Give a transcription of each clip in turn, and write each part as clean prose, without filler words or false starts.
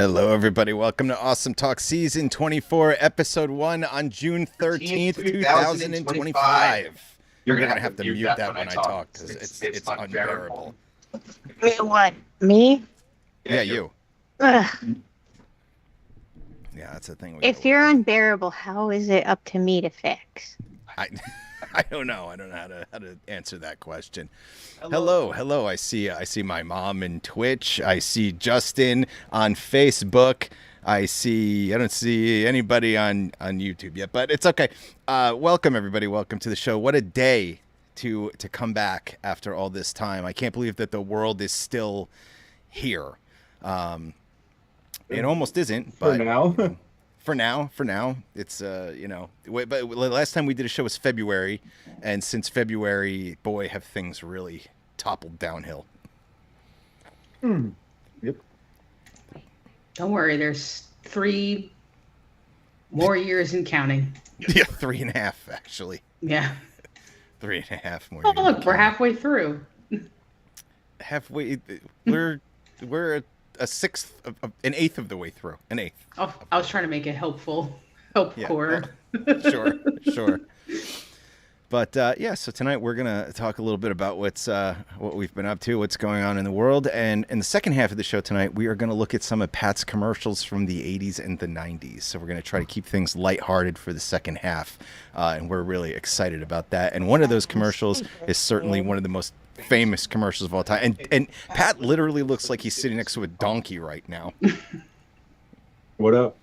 Hello, everybody. Welcome to Awesome Talk Season 24, Episode 1 on June 13th, 2025. You're going to have to mute that when I talk because it's unbearable. What? Me? Yeah, you. Ugh. Yeah, that's the thing. If you're unbearable, how is it up to me to fix? I don't know. I don't know how to answer that question. Hello. I see my mom in Twitch. I see Justin on Facebook. I don't see anybody on YouTube yet, but it's okay. Welcome everybody. Welcome to the show. What a day to come back after all this time. I can't believe that the world is still here. It almost isn't, but for now. For now, it's but last time we did a show was February, and since February, boy, have things really toppled downhill. Yep. Don't worry, there's 3 more years and counting. Yeah, 3.5 actually. Yeah. 3.5 more. Oh, look, we're halfway through. Halfway, we're a sixth, an eighth of the way through. An eighth. Oh, I was trying to make it hope core. Sure. But so tonight we're gonna talk a little bit about what we've been up to, what's going on in the world, and in the second half of the show tonight we are gonna look at some of Pat's commercials from the 80s and the 90s. So we're gonna try to keep things lighthearted for the second half, and we're really excited about that. And one of those commercials is certainly one of the most famous commercials of all time, and Pat literally looks like he's sitting next to a donkey right now. What up?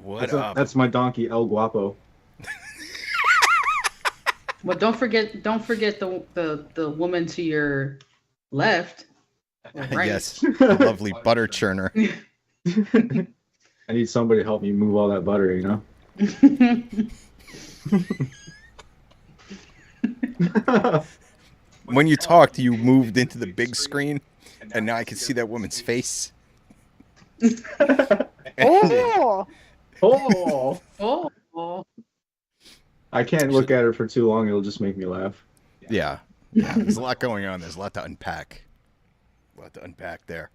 What up? That's my donkey, El Guapo. Well, don't forget the woman to your left. Right. Yes, the lovely butter churner. I need somebody to help me move all that butter, you know? When you talked, you moved into the big screen, and now I can see that woman's face. Oh. I can't look at her for too long, it'll just make me laugh. Yeah, there's a lot going on. There's a lot to unpack. There,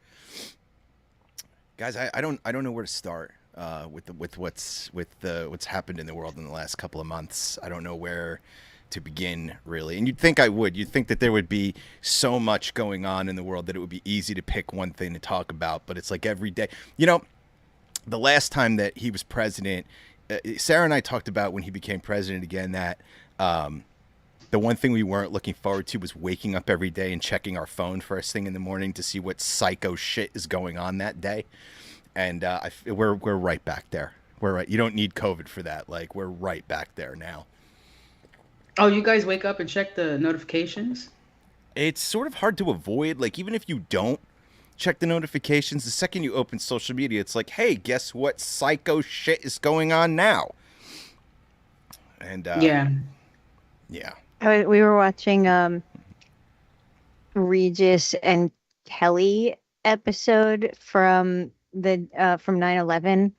guys. I don't know where to start with what's happened in the world in the last couple of months. I don't know where to begin, really. And you'd think I would. You'd think that there would be so much going on in the world that it would be easy to pick one thing to talk about. But it's like every day. The last time that he was president, Sarah and I talked about when he became president again that the one thing we weren't looking forward to was waking up every day and checking our phone first thing in the morning to see what psycho shit is going on that day. And we're right back there. We're right. You don't need COVID for that. Like, we're right back there now. Oh, you guys wake up and check the notifications? It's sort of hard to avoid. Like, even if you don't check the notifications, the second you open social media, it's like, hey, guess what psycho shit is going on now? And yeah. We were watching Regis and Kelly episode from 9/11.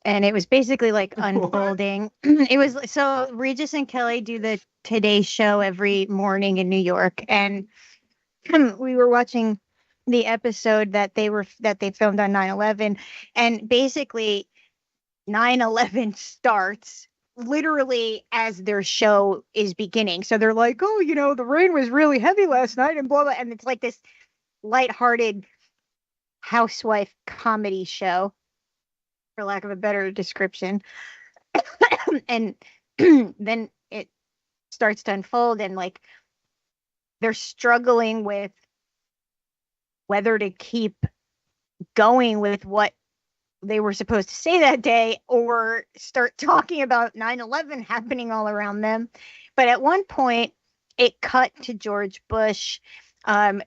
And it was basically like unfolding. It was so Regis and Kelly do the Today Show every morning in New York, and we were watching the episode that they filmed on 9/11, and basically 9/11 starts literally as their show is beginning. So they're like, "Oh, the rain was really heavy last night," and blah blah, and it's like this lighthearted housewife comedy show, for lack of a better description. And then it starts to unfold, and like they're struggling with whether to keep going with what they were supposed to say that day or start talking about 9/11 happening all around them. But at one point it cut to George Bush, and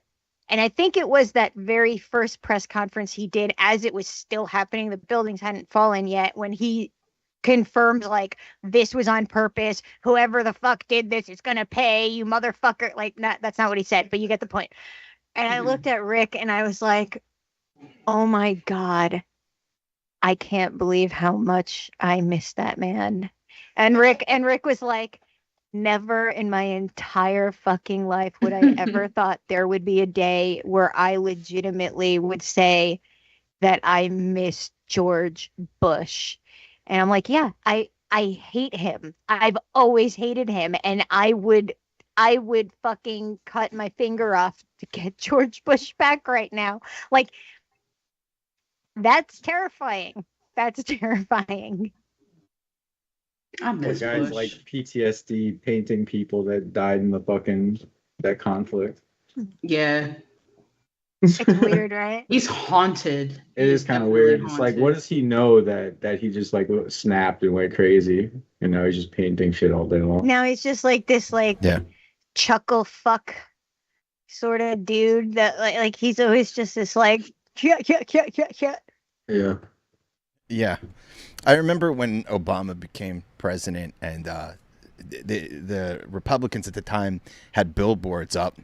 I think it was that very first press conference he did as it was still happening. The buildings hadn't fallen yet, when he confirmed, like, this was on purpose. Whoever the fuck did this is going to pay, you motherfucker. Like, that's not what he said, but you get the point. And I looked at Rick and I was like, oh my God, I can't believe how much I miss that man. And Rick was like, never in my entire fucking life would I ever thought there would be a day where I legitimately would say that I miss George Bush. And I'm like, yeah, I hate him. I've always hated him, and I would fucking cut my finger off to get George Bush back right now. Like, that's terrifying. That's terrifying. I The miss guy's Bush. like PTSD painting people that died in the fucking that conflict. Yeah, It's weird, right? he's haunted. It is kind of definitely weird. It's like, what haunted. does he know that he just like snapped and went crazy? And now he's just painting shit all day long. Now he's just like this, like Yeah. chuckle fuck sort of dude that like he's always just this like yeah. Yeah. Yeah. I remember when Obama became president and the Republicans at the time had billboards up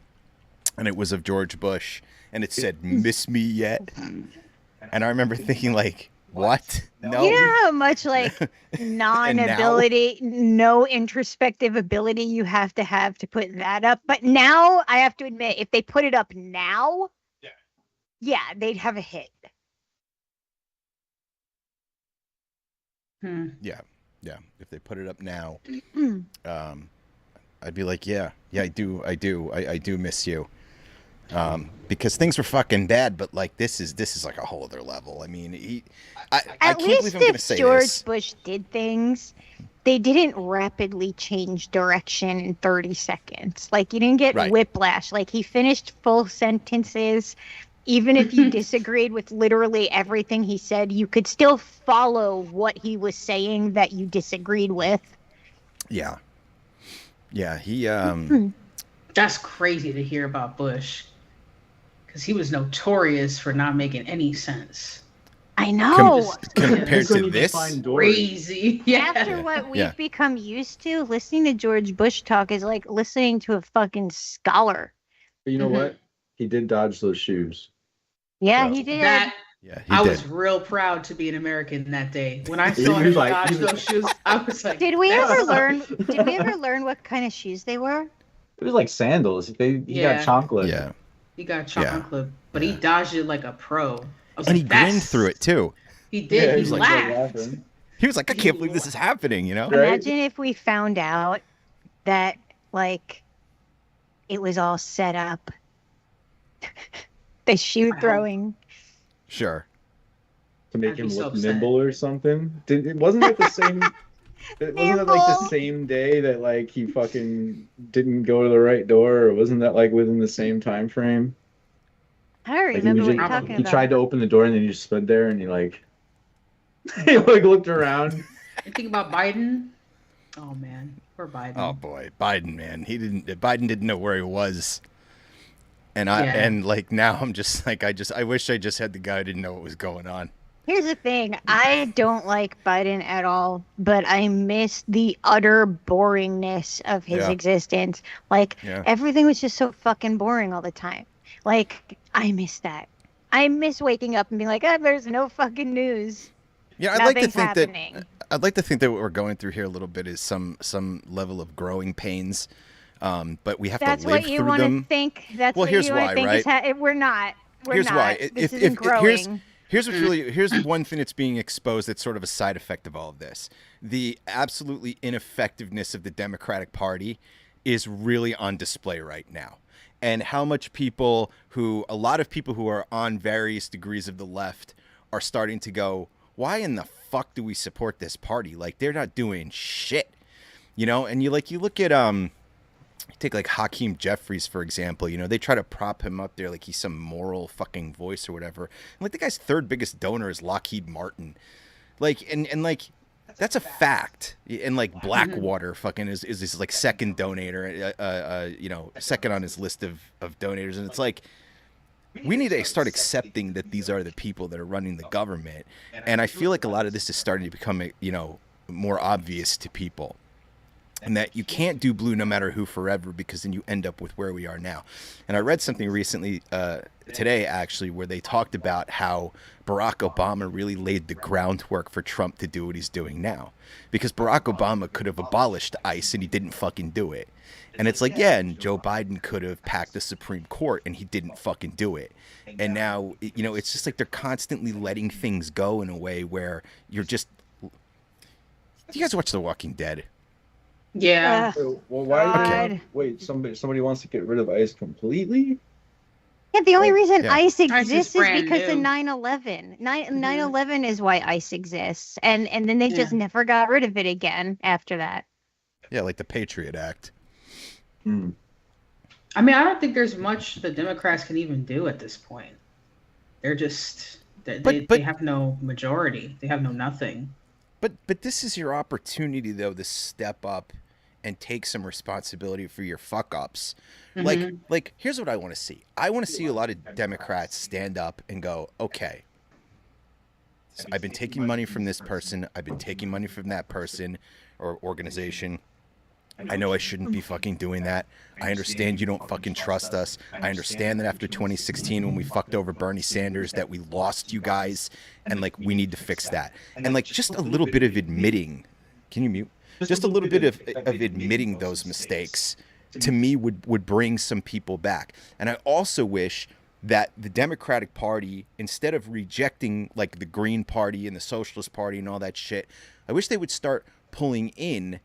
and it was of George Bush and it said, "Miss me yet?" And I remember thinking like, what? No. You know how much like non-ability, no introspective ability you have to put that up. But now I have to admit, if they put it up now, yeah, they'd have a hit. Yeah. Yeah. If they put it up now, I'd be like, yeah, I do miss you. Because things were fucking bad, but like this is like a whole other level. I mean, I At can't believe least I'm going to if say George this. Bush did things, they didn't rapidly change direction in 30 seconds. Like, you didn't get Right. whiplash. Like, he finished full sentences. Even if you disagreed with literally everything he said, you could still follow what he was saying that you disagreed with. Yeah. Yeah, he That's crazy to hear about Bush, because he was notorious for not making any sense. I know. compared to Couldn't this. find Dory. Crazy. Yeah. After what we've Yeah. become used to, listening to George Bush talk is like listening to a fucking scholar. But you know Mhm. what? He did dodge those shoes. Yeah, So- he did. That Yeah, he I did. was real proud to be an American that day. When I He saw was him like- dodge he was- those shoes, I was like, Did we "That's- ever learn? Did we ever learn what kind of shoes they were? It was like sandals. He Yeah. got chocolate. Yeah. He got Yeah. chocolate, but Yeah. he dodged it like a pro. I was And like, he grinned "That's-" through it too. He did. Yeah, he was, like, laughed. laughing. He was like, I can't believe this is happening, you know? Right. Imagine if we found out that like it was all set up. The shoe throwing. Sure. To make I'd be him so look upset. nimble or something. Wasn't it the same? Wasn't it like the Nimble. same day that like he fucking didn't go to the right door, or wasn't that like within the same time frame? I don't Like he, remember was what just- you're talking he about. tried to open the door and then he just stood there and he like he like looked around. You think about Biden? Oh man, poor Biden. Oh boy, Biden, man. Biden didn't know where he was. And Yeah. like now I'm just like I wish I just had the guy who didn't know what was going on. Here's the thing. I don't like Biden at all, but I miss the utter boringness of his Yeah. existence. Like, Yeah. everything was just so fucking boring all the time. Like, I miss that. I miss waking up and being like, oh, there's no fucking news. Yeah, I'd like to Nothing's think happening. that I'd like to think that what we're going through here a little bit is some level of growing pains. But we have That's to live what you through want to them. think. That's Well, what here's you want why, to think is right? we're not. We're Here's not. why. This isn't growing. Here's one thing that's being exposed that's sort of a side effect of all of this. The absolutely ineffectiveness of the Democratic Party is really on display right now. And how much a lot of people who are on various degrees of the left are starting to go, why in the fuck do we support this party? Like, they're not doing shit, you know? And you look at, take like Hakeem Jeffries, for example, you know, they try to prop him up there like he's some moral fucking voice or whatever. And like the guy's third biggest donor is Lockheed Martin. Like, and like, that's a fact. And like Blackwater fucking is his like second donator, you know, second on his list of donators. And it's like, we need to start accepting that these are the people that are running the government. And I feel like a lot of this is starting to become, you know, more obvious to people. and that you can't do blue no matter who forever, because then you end up with where we are now. And I read something recently, today actually, where they talked about how Barack Obama really laid the groundwork for Trump to do what he's doing now, because Barack Obama could have abolished ICE and he didn't fucking do it. And it's like, yeah, and Joe Biden could have packed the Supreme Court and he didn't fucking do it. And now, you know, it's just like they're constantly letting things go in a way where you're just... You guys watch The Walking Dead? Yeah. Well, why? God. Wait, somebody wants to get rid of ICE completely? Yeah, the only reason Yeah. ICE is exists is brand because of new. 9/11. 9/11 is why ICE exists, and then they just never got rid of it again after that. Yeah, like the Patriot Act. Hmm. I mean, I don't think there's much the Democrats can even do at this point. They're just they have no majority. They have no nothing. But this is your opportunity, though, to step up and take some responsibility for your fuck ups. Like here's what I want to see. I want to see a lot of Democrats stand up and go, okay, I've been taking money from this person, I've been taking money from that person or organization. I know I shouldn't be fucking doing that. I understand you don't fucking trust us. I understand that after 2016 when we fucked over Bernie Sanders that we lost you guys, and like we need to fix that. And like just a little bit of admitting, can you mute? Just a little bit of admitting those mistakes to me would bring some people back. And I also wish that the Democratic Party, instead of rejecting like the Green Party and the Socialist Party and all that shit, I wish they would start pulling in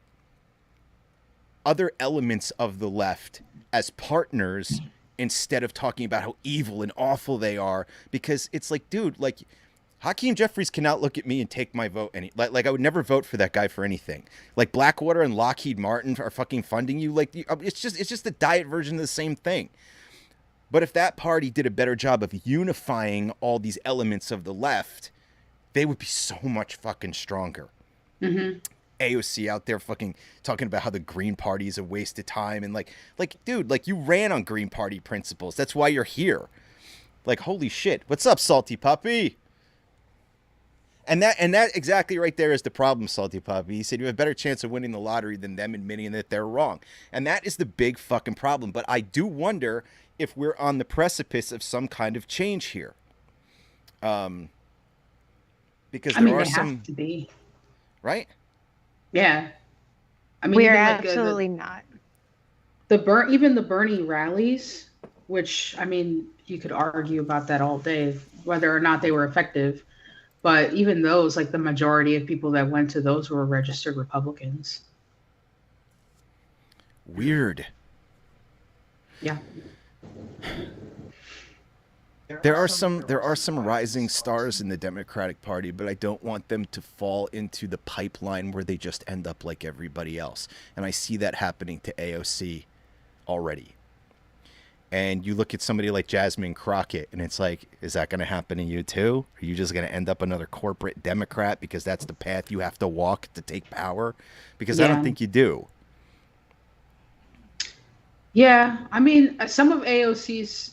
other elements of the left as partners instead of talking about how evil and awful they are. Because it's like, dude, like Hakeem Jeffries cannot look at me and take my vote. Like I would never vote for that guy for anything. Like Blackwater and Lockheed Martin are fucking funding you. Like it's just the diet version of the same thing. But if that party did a better job of unifying all these elements of the left, they would be so much fucking stronger. Mm-hmm. AOC out there fucking talking about how the Green Party is a waste of time, and like dude, like you ran on Green Party principles. That's why you're here. Like holy shit. What's up, Salty Puppy? And that exactly right there is the problem, Salty Puppy. He said you have a better chance of winning the lottery than them admitting that they're wrong. And that is the big fucking problem. But I do wonder if we're on the precipice of some kind of change here. Because there are some have to be. Right? Yeah. I mean, We're even absolutely not. Even the Bernie rallies, which I mean, you could argue about that all day, whether or not they were effective. But even those, like the majority of people that went to those were registered Republicans. Weird. Yeah. There are some rising stars in the Democratic Party, but I don't want them to fall into the pipeline where they just end up like everybody else. And I see that happening to AOC already. And you look at somebody like Jasmine Crockett, and it's like, is that going to happen to you too? Are you just going to end up another corporate Democrat because that's the path you have to walk to take power? Because I don't think you do. Yeah, I mean, some of AOC's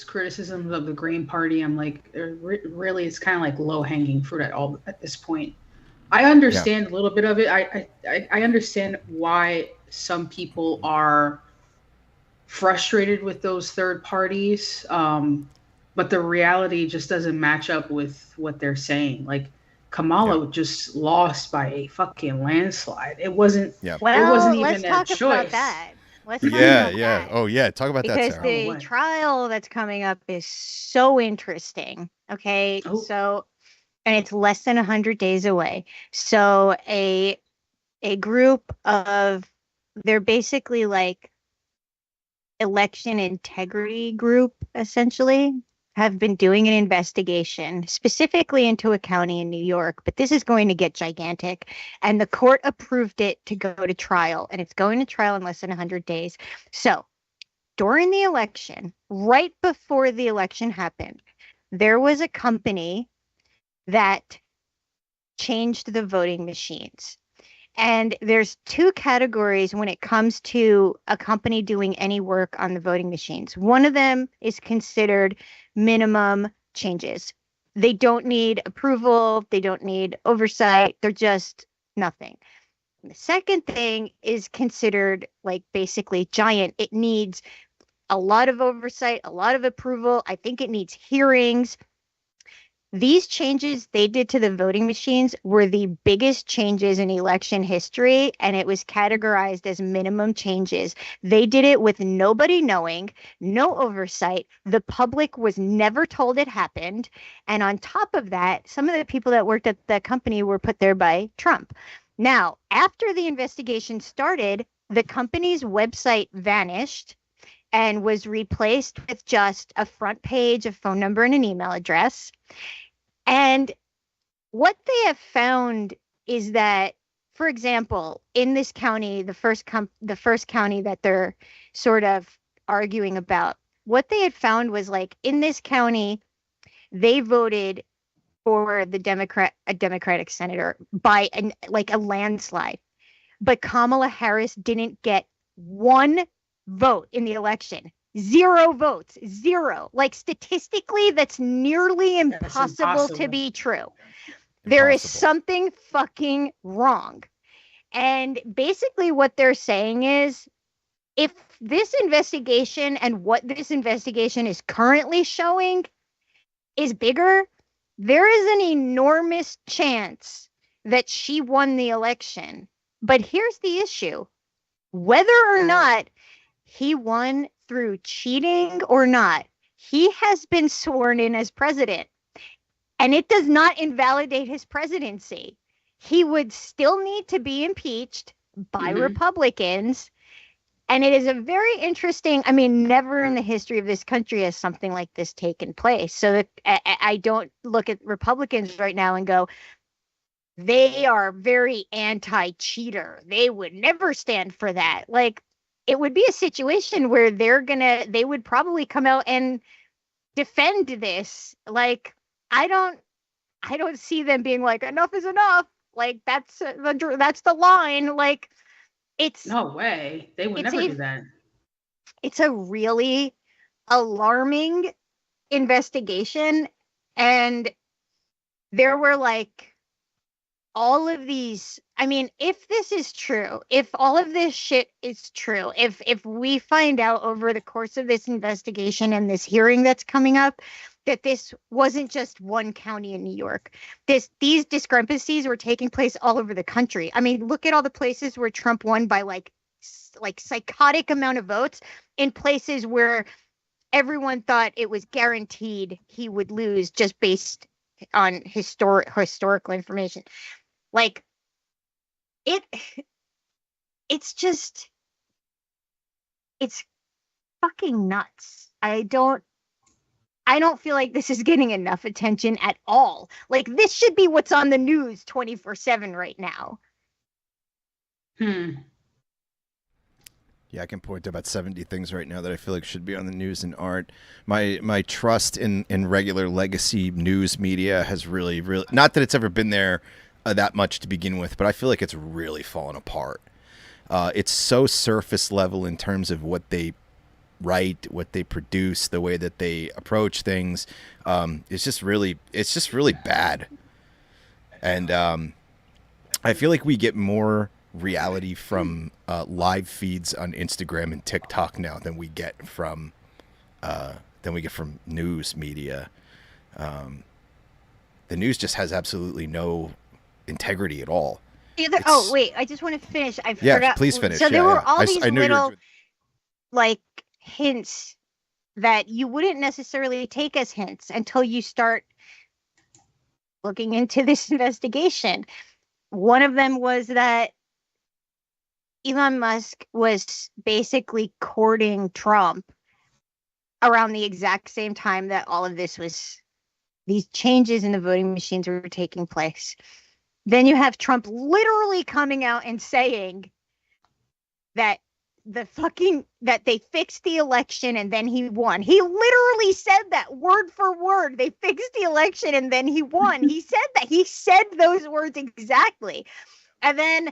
criticisms of the Green Party, I'm like, really, it's kind of like low-hanging fruit at this point. I understand a little bit of it. I understand why some people are frustrated with those third parties, but the reality just doesn't match up with what they're saying. Like Kamala just lost by a fucking landslide. It wasn't. Yeah. Well, it wasn't even let's talk choice. about that. Let's talk Yeah, about yeah. that. Oh, yeah. Talk about that, Because Sarah. the trial that's coming up is so interesting. Okay, so and it's less than 100 days away. So a group of, they're basically like election integrity group, essentially, have been doing an investigation specifically into a county in New York, but this is going to get gigantic. And the court approved it to go to trial, and it's going to trial in less than 100 days. So during the election, right before the election happened, there was a company that changed the voting machines. And there's two categories when it comes to a company doing any work on the voting machines. One of them is considered minimum changes. They don't need approval. They don't need oversight. They're just Nothing. The second thing is considered like basically giant. It needs a lot of oversight, a lot of approval. I think it needs hearings. These changes they did to the voting machines were the biggest changes in election history, and it was categorized as minimum changes. They did it with nobody knowing, no oversight. The public was never told it happened. And on top of that, some of the people that worked at the company were put there by Trump. Now, after the investigation started, the company's website vanished and was replaced with just a front page, a phone number, and an email address. And what they have found is that, for example, in this county, the first county that they're sort of arguing about, what they had found was like in this county, they voted for a Democratic senator by a landslide, but Kamala Harris didn't get one vote in the election. 0 votes, 0. Like statistically, that's nearly impossible to be true. There is something fucking wrong. And basically what they're saying is if this investigation and what this investigation is currently showing is bigger, there is an enormous chance that she won the election. But here's the issue. Whether or not he won through cheating or not, he has been sworn in as president. And it does not invalidate his presidency. He would still need to be impeached by Republicans. And it is a very interesting, I mean, never in the history of this country has something like this taken place. So that I don't look at Republicans right now and go, they are very anti-cheater. They would never stand for that. Like, it would be a situation where they would probably come out and defend this. Like, I don't see them being like, enough is enough. Like, that's the line. Like, it's no way. They would never do that. It's a really alarming investigation. And there were like all of these, I mean, if this is true, if all of this shit is true, if we find out over the course of this investigation and this hearing that's coming up that this wasn't just one county in New York, these discrepancies were taking place all over the country. I mean, look at all the places where Trump won by like psychotic amount of votes in places where everyone thought it was guaranteed he would lose just based on historical information. Like, it's fucking nuts. I don't feel like this is getting enough attention at all. Like, this should be what's on the news 24/7 right now. Yeah, I can point to about 70 things right now that I feel like should be on the news and aren't. My trust in regular legacy news media has really, not that it's ever been there that much to begin with, but I feel like it's really fallen apart. It's so surface level in terms of what they write, what they produce, the way that they approach things. It's just really bad. And I feel like we get more reality from live feeds on Instagram and TikTok now than we get from news media. The news just has absolutely no integrity at all. Oh wait, I just want to finish. I forgot. Yeah, please finish. So there were all these little were... like hints that you wouldn't necessarily take as hints until you start looking into this investigation. One of them was that Elon Musk was basically courting Trump around the exact same time that all of these changes in the voting machines were taking place. Then you have Trump literally coming out and saying that that they fixed the election and then he won. He literally said that word for word. They fixed the election and then he won. He said those words exactly. And then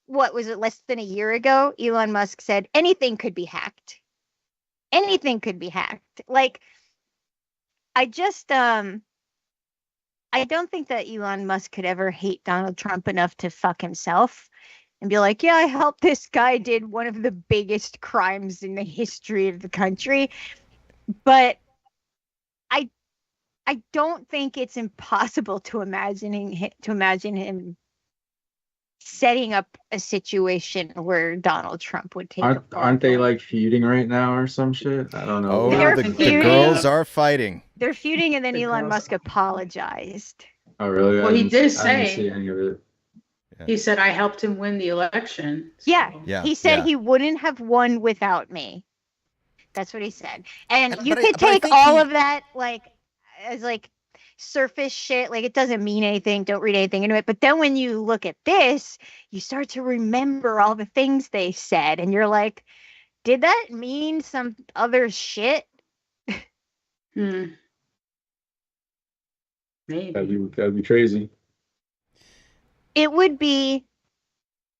what was it, less than a year ago, Elon Musk said anything could be hacked. Anything could be hacked. Like, I I don't think that Elon Musk could ever hate Donald Trump enough to fuck himself and be like, yeah, I helped this guy did one of the biggest crimes in the history of the country. But I don't think it's impossible to imagine him setting up a situation where Donald Trump would take. Aren't they like feuding right now or some shit? I don't know. Oh, They're the feuding. girls are fighting. They're feuding, and then The Elon girls- Musk apologized. Oh, really? Well, he did I say- didn't see any of it. He said, I helped him win the election. So. Yeah. He said he wouldn't have won without me. That's what he said. And you But could I take think all he- of that like as like surface shit. Like it doesn't mean anything. Don't read anything into it. But then when you look at this, you start to remember all the things they said. And you're like, did that mean some other shit? Hmm. Maybe. That'd be crazy. It would be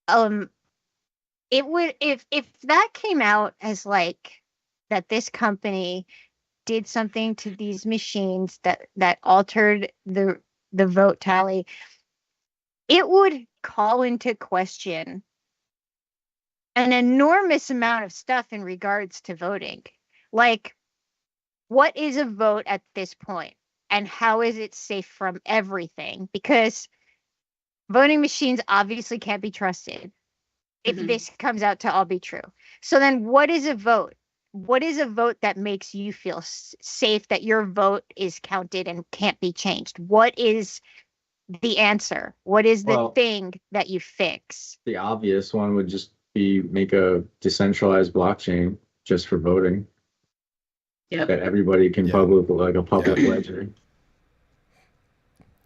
it would if that came out as like that this company did something to these machines that altered the vote tally, it would call into question an enormous amount of stuff in regards to voting. Like, what is a vote at this point, and how is it safe from everything? Because voting machines obviously can't be trusted if Mhm. this comes out to all be true. So then what is a vote? What is a vote that makes you feel safe that your vote is counted and can't be changed? What is the answer? What is the thing that you fix? The obvious one would just be make a decentralized blockchain just for voting Yep. that everybody can public ledger.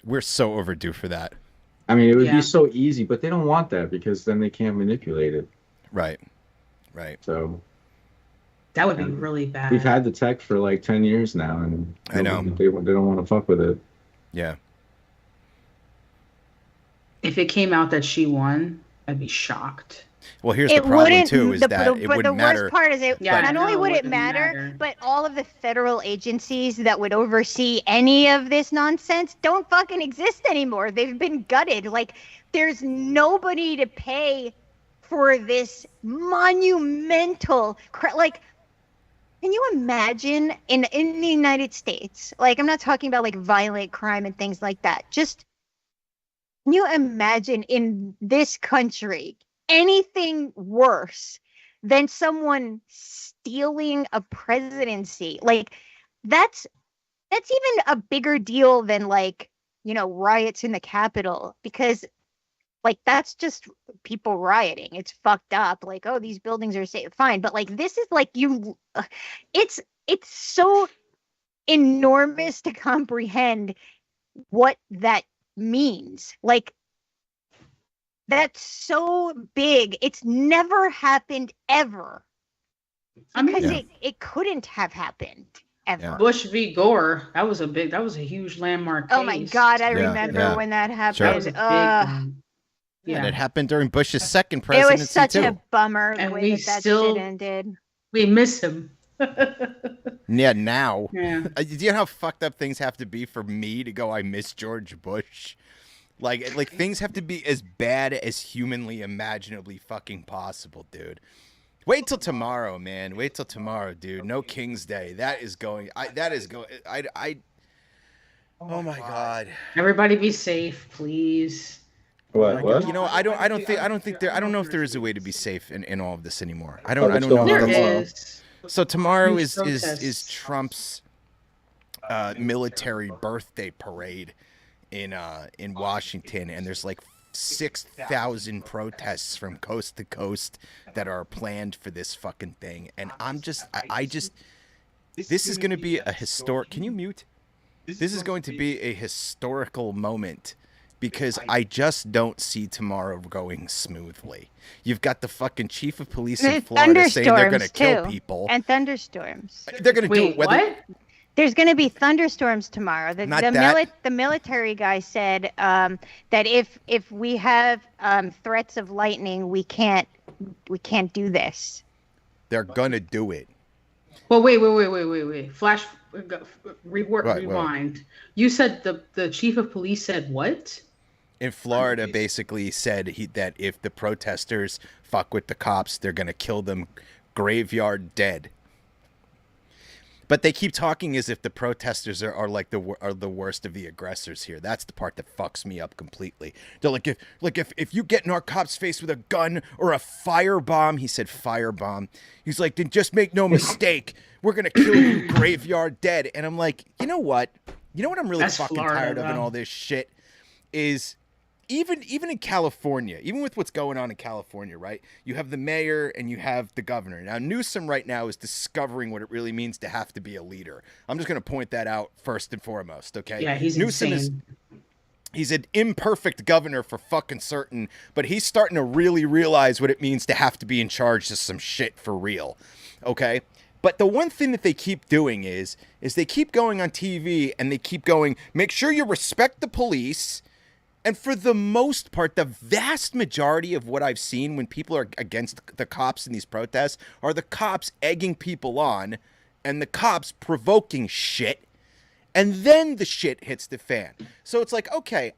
We're so overdue for that. I mean, it would be so easy, but they don't want that because then they can't manipulate it. Right. So That would be really bad. we've had the tech for like 10 years now, and I know. they don't want to fuck with it. Yeah. If it came out that she won, I'd be shocked. Well, here's the problem too: is that it but the wouldn't matter. worst part is it. Yeah, not I only know, would it it wouldn't matter, matter. but all of the federal agencies that would oversee any of this nonsense don't fucking exist anymore. They've been gutted. Like, there's nobody to pay for this monumental like. Can you imagine in the United States? Like, I'm not talking about like violent crime and things like that. Just can you imagine in this country anything worse than someone stealing a presidency? Like, that's even a bigger deal than like, riots in the Capitol, because like that's just people rioting. It's fucked up. Like, oh, these buildings are safe, fine, but like this is like it's so enormous to comprehend what that means. Like, that's so big. It's never happened ever. Because it couldn't have happened ever. Yeah. Bush v. Gore, that was a huge landmark case. Oh my God, I Yeah, remember yeah. when that happened. Sure. That was a big one. And Yeah. it happened during Bush's second It presidency was such too. a bummer the And way we that still- shit ended. We miss him. Yeah, now. Yeah. Do you know how fucked up things have to be for me to go, I miss George Bush? Like things have to be as bad as humanly imaginably fucking possible, dude. Wait till tomorrow, man. Wait till tomorrow, dude. No King's Day. Oh my God. Everybody be safe, please. What? You know, I don't know if there is a way to be safe in all of this anymore. I What's don't know. going if on There that's- tomorrow? is. So tomorrow Huge is protests. Trump's military birthday parade in Washington, and there's like 6,000 protests from coast to coast that are planned for this fucking thing, and I just this is going to be a historic. Can you mute? This is going to be a historical moment. Because I just don't see tomorrow going smoothly. You've got the fucking chief of police in There's Florida saying they're going to thunderstorms, kill too. people. And thunderstorms. They're going to do Wait, it whether what? There's going to be thunderstorms tomorrow. The military guy said that if we have threats of lightning, we can't do this. they're going to do it. Well, wait. Right, rewind. You said the chief of police said what? in Florida basically said that if the protesters fuck with the cops, they're going to kill them graveyard dead. But they keep talking as if the protesters are like the worst of the aggressors here. That's the part that fucks me up completely. They're like if you get in our cop's face with a gun or a firebomb, he said firebomb. He's like, then just make no mistake, we're gonna kill you graveyard dead. And I'm like, you know what? You know what I'm really That's fucking Florida, tired of in though. all this shit is even in California, even with what's going on in California, right? You have the mayor and you have the governor. Now, Newsom right now is discovering what it really means to have to be a leader. I'm just going to point that out first and foremost, okay? Yeah, he's Newsom insane. He's an imperfect governor for fucking certain, but he's starting to really realize what it means to have to be in charge of some shit for real, okay? But the one thing that they keep doing is they keep going on TV and they keep going, make sure you respect the police. And for the most part, the vast majority of what I've seen when people are against the cops in these protests are the cops egging people on and the cops provoking shit. And then the shit hits the fan. So it's like, okay,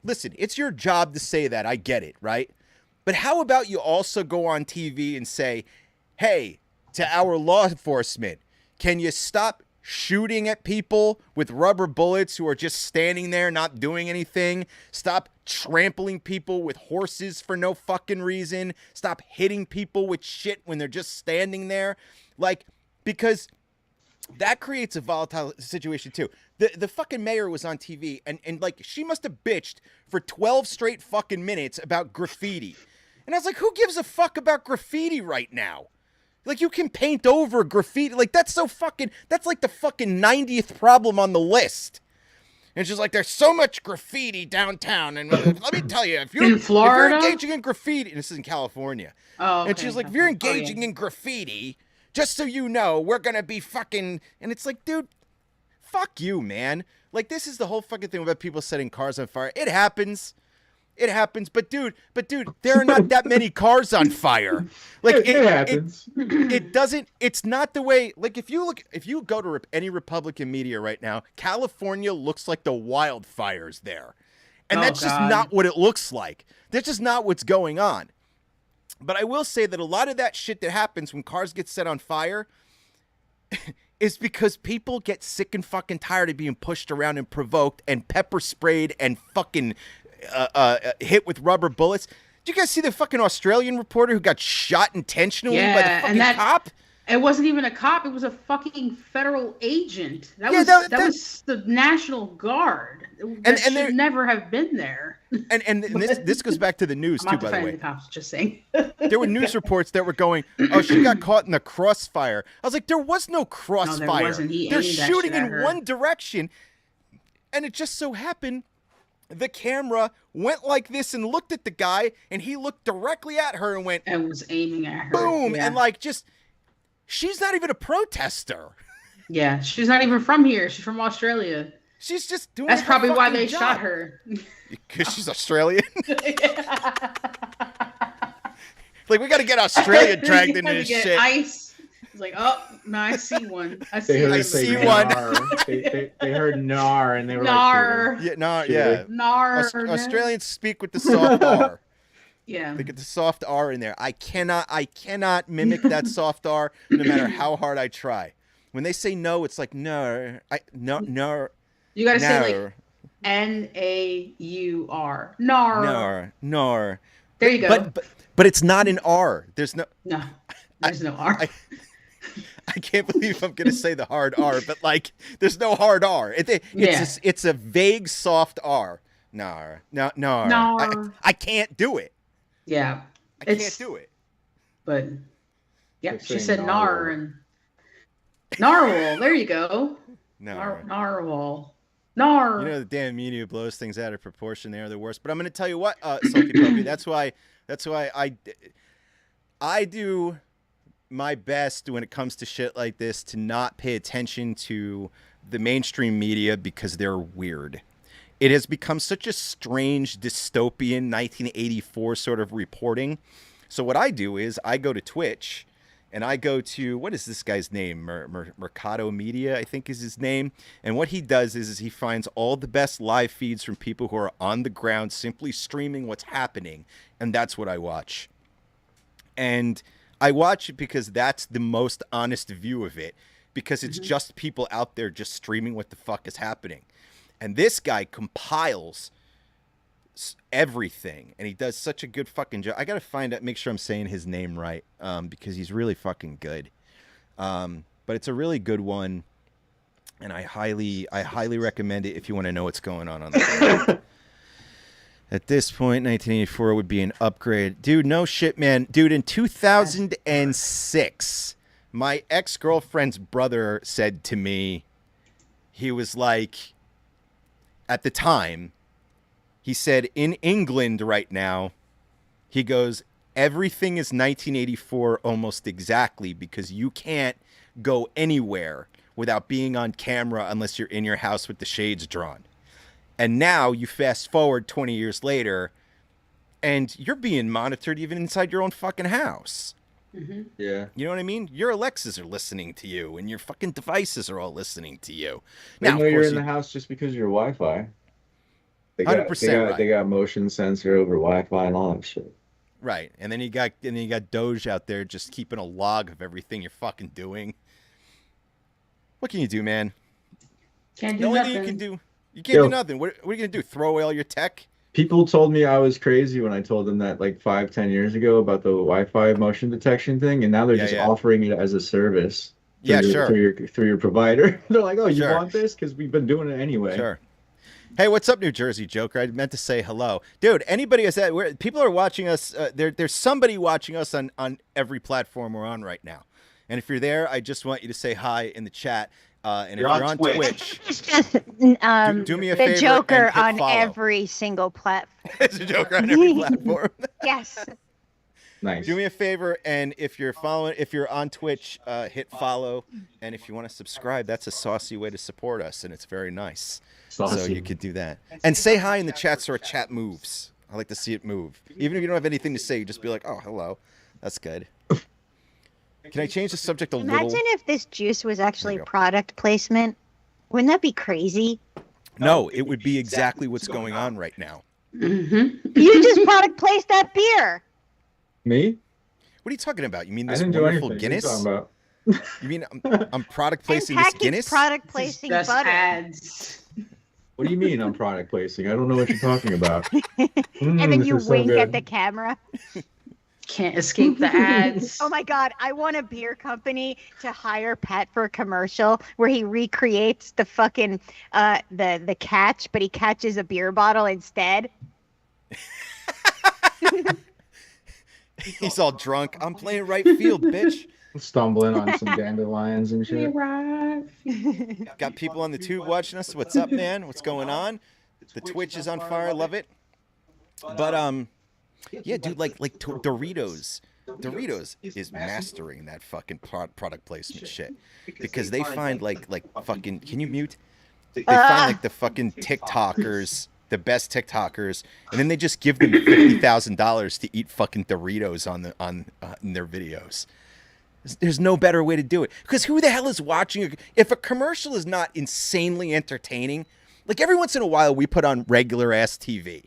listen, it's your job to say that. I get it, right? But how about you also go on TV and say, hey, to our law enforcement, can you stop shooting at people with rubber bullets who are just standing there not doing anything? Stop trampling people with horses for no fucking reason. Stop hitting people with shit when they're just standing there. Like, because that creates a volatile situation too. The fucking mayor was on TV and like she must have bitched for 12 straight fucking minutes about graffiti. And I was like, who gives a fuck about graffiti right now? Like, you can paint over graffiti. Like, that's like the fucking 90th problem on the list. And she's like, there's so much graffiti downtown. And let me tell you, if you're engaging in graffiti, and this is in California. Oh, okay. And she's like, if you're engaging in graffiti, just so you know, we're going to be fucking. And it's like, dude, fuck you, man. Like, this is the whole fucking thing about people setting cars on fire. It happens. It happens, but dude, there are not that many cars on fire. Like it happens. It doesn't. It's not the way. Like if you go to any Republican media right now, California looks like the wildfires there, and that's just not what it looks like. That's just not what's going on. But I will say that a lot of that shit that happens when cars get set on fire is because people get sick and fucking tired of being pushed around and provoked and pepper sprayed and fucking hit with rubber bullets. Did you guys see the fucking Australian reporter who got shot intentionally by the fucking cop? It wasn't even a cop. It was a fucking federal agent. That was the National Guard. That should never have been there. And this goes back to the news too, by the way. The cops, just saying. There were news reports that were going, oh, she got caught in the crossfire. I was like, there was no crossfire. No, there wasn't. They're shooting in one direction. And it just so happened the camera went like this and looked at the guy, and he looked directly at her and went, and was aiming at her. Boom. Yeah. And like, just, she's not even a protester. Yeah, she's not even from here. She's from Australia. She's just doing. That's probably why they shot her. Because she's Australian. Like, we got to get Australia dragged into this shit. Ice. It's like, oh, no, I see one. I see one. They heard nar, and they were nar. Like, yeah, nar, yeah. Nar. Australians speak with the soft R. Yeah. They get the soft R in there. I cannot mimic that soft R no matter how hard I try. When they say no, it's like no. No. You gotta say like N-A-U-R. Nar. Nar. There you go. But it's not an R. There's no. No. There's no R. I can't believe I'm going to say the hard R, but like, there's no hard R. It's a vague soft R. Nar. I can't do it. Yeah. I can't do it. But, yeah, she said nar and narwhal. There you go. Narwhal. Nar. You know, the damn media blows things out of proportion. They are the worst. But I'm going to tell you what, Sulky Puppy, that's why I do my best when it comes to shit like this to not pay attention to the mainstream media because they're weird. It has become such a strange dystopian 1984 sort of reporting. So what I do is I go to Twitch and I go to, what is this guy's name? Mercado Media, I think is his name. And what he does is he finds all the best live feeds from people who are on the ground simply streaming what's happening. And that's what I watch. And I watch it because that's the most honest view of it, because it's just people out there just streaming what the fuck is happening. And this guy compiles everything, and he does such a good fucking job. I gotta make sure I'm saying his name right, because he's really fucking good. But it's a really good one, and I highly recommend it if you want to know what's going on the ground. At this point, 1984 would be an upgrade. Dude, no shit, man. Dude, in 2006, my ex-girlfriend's brother said to me, he was like, at the time, he said, in England right now, he goes, everything is 1984 almost exactly, because you can't go anywhere without being on camera unless you're in your house with the shades drawn. And now you fast forward 20 years later, and you're being monitored even inside your own fucking house. Yeah. You know what I mean? Your Alexas are listening to you, and your fucking devices are all listening to you. They Now, know of you're course, in the house just because of your Wi-Fi. They 100% right. They got motion sensor over Wi-Fi and all that shit. Right, and then you got Doge out there just keeping a log of everything you're fucking doing. What can you do, man? Can't The do only nothing. thing you can do, you can't do nothing. What are you gonna do? Throw away all your tech? People told me I was crazy when I told them that like 5-10 years ago about the Wi-Fi motion detection thing, and now they're just offering it as a service. Through your provider. They're like, oh, you want this? Because we've been doing it anyway. Sure. Hey, what's up, New Jersey Joker? I meant to say hello, dude. Anybody has that? People are watching us. There's somebody watching us on every platform we're on right now. And if you're there, I just want you to say hi in the chat. And if you're on Twitch, do me a favor. The Joker and hit on follow. Every single platform. It's a Joker on every platform. Yes. Nice. Do me a favor, and if you're on Twitch, hit follow. And if you want to subscribe, that's a saucy way to support us, and it's very nice. Saucy. So you could do that. And say hi in the chat so our chat moves. I like to see it move. Even if you don't have anything to say, you just be like, oh, hello. That's good. Can I change the subject a little? Imagine if this juice was actually product placement. Wouldn't that be crazy? No, it would be exactly what's going on right now. You just product placed that beer. Me? What are you talking about? You mean I this didn't do wonderful anything. What are you Guinness? talking about? You mean I'm product placing And this Pack is Guinness? product placing Just butter. ads. What do you mean I'm product placing? I don't know what you're talking about. And then this you is so wink good. at the camera. Can't escape the ads. Oh my God, I want a beer company to hire Pat for a commercial where he recreates the fucking the catch, but he catches a beer bottle instead. He's all drunk. I'm playing right field, bitch. Stumbling on some dandelions and shit. Got people on the tube watching us. What's up, man? What's going on? The Twitch is on fire. Love it. But yeah, dude, like Doritos. Doritos is mastering that fucking product placement shit, because they find like fucking. Can you mute? They find like the fucking TikTokers, the best TikTokers, and then they just give them $50,000 to eat fucking Doritos in their videos. There's no better way to do it, because who the hell is watching? If a commercial is not insanely entertaining, like every once in a while we put on regular ass TV.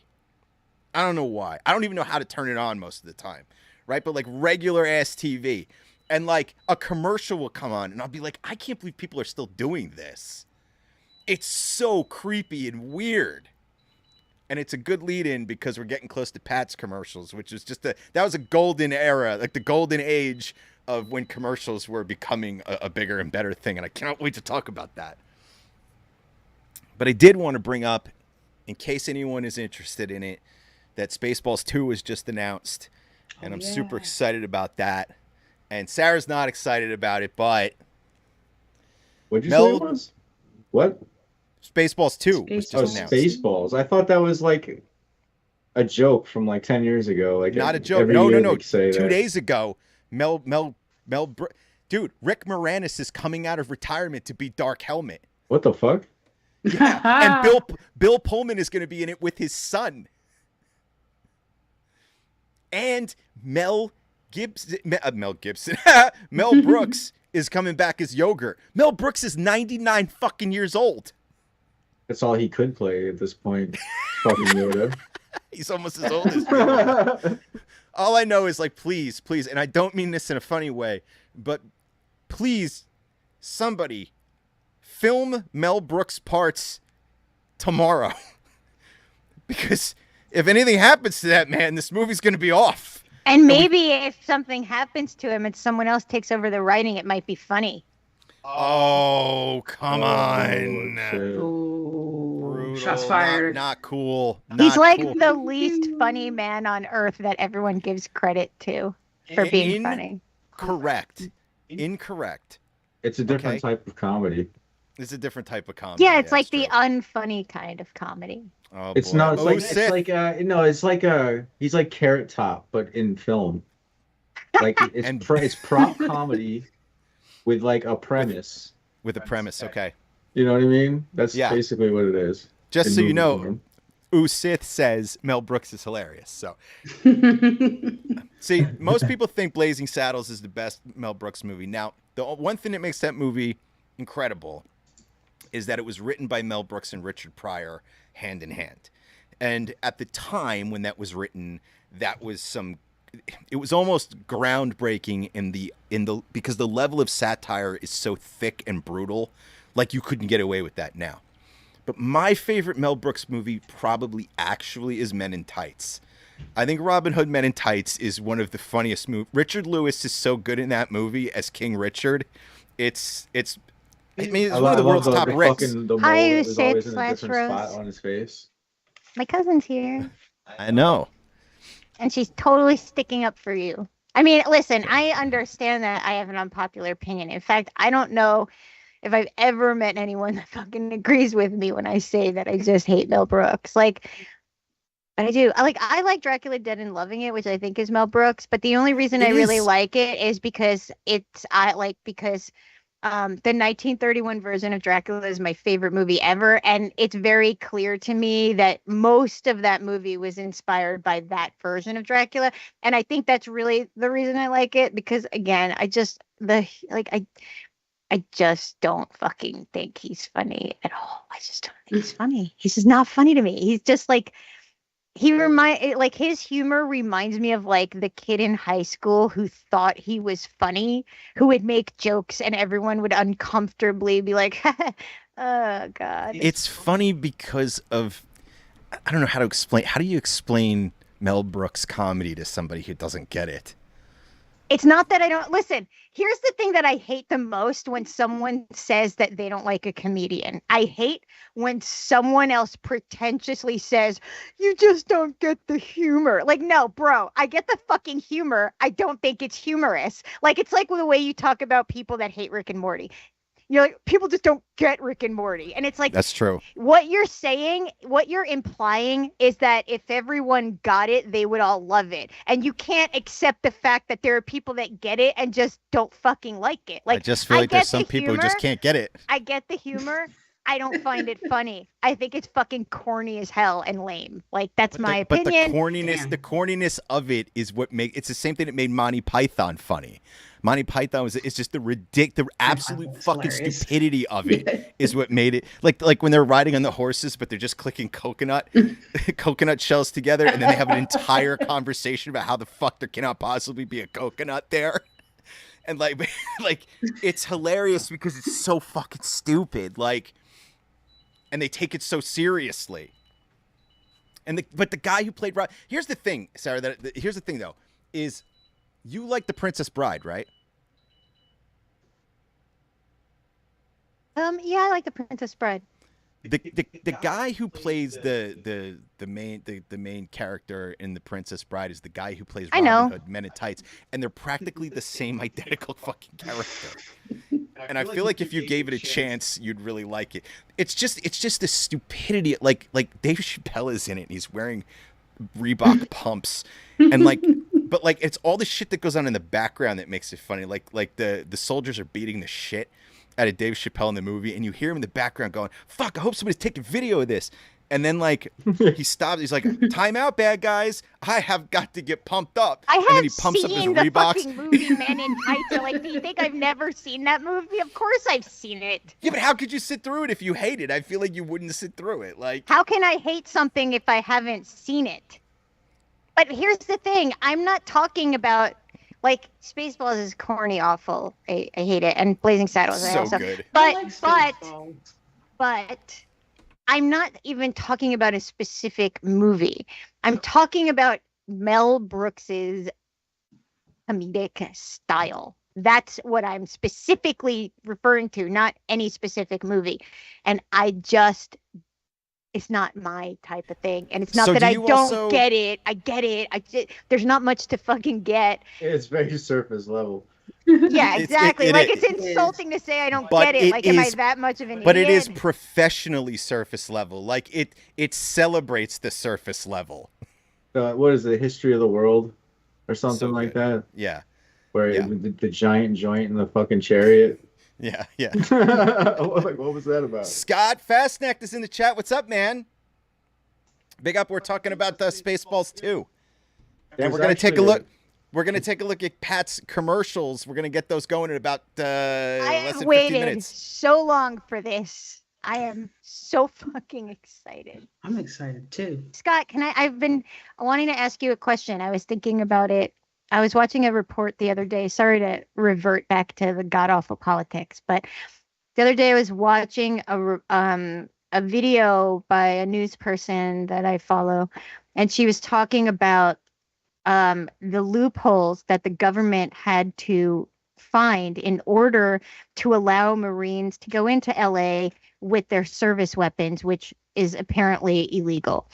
I don't know why. I don't even know how to turn it on most of the time, right? But like regular ass TV, and like a commercial will come on, and I'll be like, I can't believe people are still doing this. It's so creepy and weird. And it's a good lead-in because we're getting close to Pat's commercials, which is that was a golden era, like the golden age of when commercials were becoming a bigger and better thing. And I cannot wait to talk about that. But I did want to bring up, in case anyone is interested in it, that Spaceballs 2 was just announced. And I'm super excited about that. And Sarah's not excited about it, but... What'd you say it was? What? Spaceballs 2 was just announced. Spaceballs. I thought that was like a joke from like 10 years ago. Like not a joke. No. 2 days ago, dude, Rick Moranis is coming out of retirement to be Dark Helmet. What the fuck? Yeah, and Bill Pullman is going to be in it with his son. And Mel Mel Gibson, Mel Brooks is coming back as Yogurt. Mel Brooks is 99 fucking years old. That's all he could play at this point. Fucking Yoda. He's almost as old as Yoda. All I know is like, please, and I don't mean this in a funny way, but please, somebody film Mel Brooks parts tomorrow. Because if anything happens to that man, this movie's going to be off. And maybe if something happens to him and someone else takes over the writing, it might be funny. Oh, come on. Ooh, shots fired. Not cool. He's like the least funny man on earth that everyone gives credit to for being funny. Incorrect. It's a different type of comedy. It's a different type of comedy. Yeah, it's like the unfunny kind of comedy. Oh, it's boy. not. It's like he's like Carrot Top, but in film. Like it's prop comedy with like a premise. With a premise, okay. You know what I mean? That's basically what it is. Just so you know, Sith says Mel Brooks is hilarious. So, see, most people think Blazing Saddles is the best Mel Brooks movie. Now, the one thing that makes that movie incredible is that it was written by Mel Brooks and Richard Pryor hand in hand. And at the time when that was written, it was almost groundbreaking because the level of satire is so thick and brutal, like you couldn't get away with that now. But my favorite Mel Brooks movie probably actually is Men in Tights. I think Robin Hood Men in Tights is one of the funniest movies. Richard Lewis is so good in that movie as King Richard. It's one of the world's top ricks. Hi, you said slash Rose. Spot on his face. My cousin's here. I know. And she's totally sticking up for you. I mean, listen, I understand that I have an unpopular opinion. In fact, I don't know if I've ever met anyone that fucking agrees with me when I say that I just hate Mel Brooks. Like, but I do. I like Dracula Dead and Loving It, which I think is Mel Brooks. But the only reason I really like it is because the 1931 version of Dracula is my favorite movie ever. And it's very clear to me that most of that movie was inspired by that version of Dracula. And I think that's really the reason I like it, because again, I just don't fucking think he's funny at all. I just don't think he's funny. He's just not funny to me. He's just like, his humor reminds me of like the kid in high school who thought he was funny, who would make jokes and everyone would uncomfortably be like, oh God. It's funny because of, I don't know how to explain. How do you explain Mel Brooks comedy to somebody who doesn't get it? It's not that I don't listen. Here's the thing that I hate the most when someone says that they don't like a comedian. I hate when someone else pretentiously says, you just don't get the humor. Like, no, bro, I get the fucking humor. I don't think it's humorous. Like, it's like the way you talk about people that hate Rick and Morty. You're like, people just don't get Rick and Morty. And it's like, that's true. What you're saying, what you're implying is that if everyone got it, they would all love it. And you can't accept the fact that there are people that get it and just don't fucking like it. Like, I just feel like there's some people who just can't get it. I get the humor. I don't find it funny. I think it's fucking corny as hell and lame. Like, that's my opinion. But the corniness of it is what it's the same thing that made Monty Python funny. Monty Python it's just the absolute fucking stupidity of it is what made it like when they're riding on the horses, but they're just clicking coconut shells together, and then they have an entire conversation about how the fuck there cannot possibly be a coconut there. And like it's hilarious because it's so fucking stupid. Like, and they take it so seriously. But the guy who played Rod, here's the thing, Sarah. Here's the thing though, is you like The Princess Bride, right? Yeah, I like The Princess Bride. The guy who plays the main character in The Princess Bride is the guy who plays Robin Hood, Men in Tights, and they're practically the same identical fucking character. And I feel like if you gave it a chance, you'd really like it. It's just the stupidity. Like Dave Chappelle is in it, and he's wearing Reebok pumps, and but it's all the shit that goes on in the background that makes it funny. Like the soldiers are beating the shit out of Dave Chappelle in the movie, and you hear him in the background going, "Fuck! I hope somebody's taking video of this." And then like he stops. He's like, "Time out, bad guys! I have got to get pumped up." I And then have he pumps up his seen the Reeboks. fucking movie Men in Tights. So, like, do you think I've never seen that movie? Of course I've seen it. Yeah, but how could you sit through it if you hate it? I feel like you wouldn't sit through it. Like, how can I hate something if I haven't seen it? But here's the thing: I'm not talking about like Spaceballs is corny, awful. I hate it, and Blazing Saddles. So also. good. But I'm not even talking about a specific movie. I'm talking about Mel Brooks's comedic style. That's what I'm specifically referring to, not any specific movie. And it's not my type of thing. And it's not that I don't get it. I get it. There's not much to fucking get. It's very surface level. Yeah, exactly. It's insulting to say I don't get it. Like, am I that much of an idiot? But it is professionally surface level. Like, it celebrates the surface level. What is it, History of the World or something like that? Yeah. Where the giant joint in the fucking chariot. Yeah. What was that about? Scott Fastneck is in the chat. What's up, man? Big up. We're talking about the Spaceballs 2. And we're going to take a look. We're going to take a look at Pat's commercials. We're going to get those going in about less than 15 minutes. I waited so long for this. I am so fucking excited. I'm excited too. Scott, I've been wanting to ask you a question. I was thinking about it. I was watching a report the other day. Sorry to revert back to the god-awful politics, but the other day I was watching a video by a news person that I follow, and she was talking about the loopholes that the government had to find in order to allow Marines to go into LA with their service weapons, which is apparently illegal.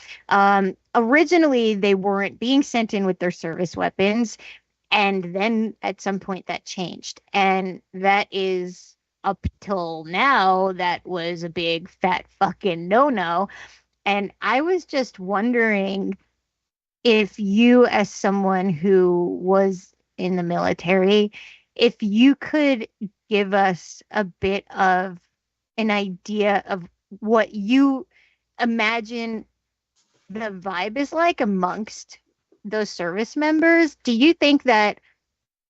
Originally, they weren't being sent in with their service weapons, and then at some point that changed. And that is up till now, that was a big fat fucking no-no. And I was just wondering if you, as someone who was in the military, if you could give us a bit of an idea of what you imagine the vibe is like amongst those service members. Do you think that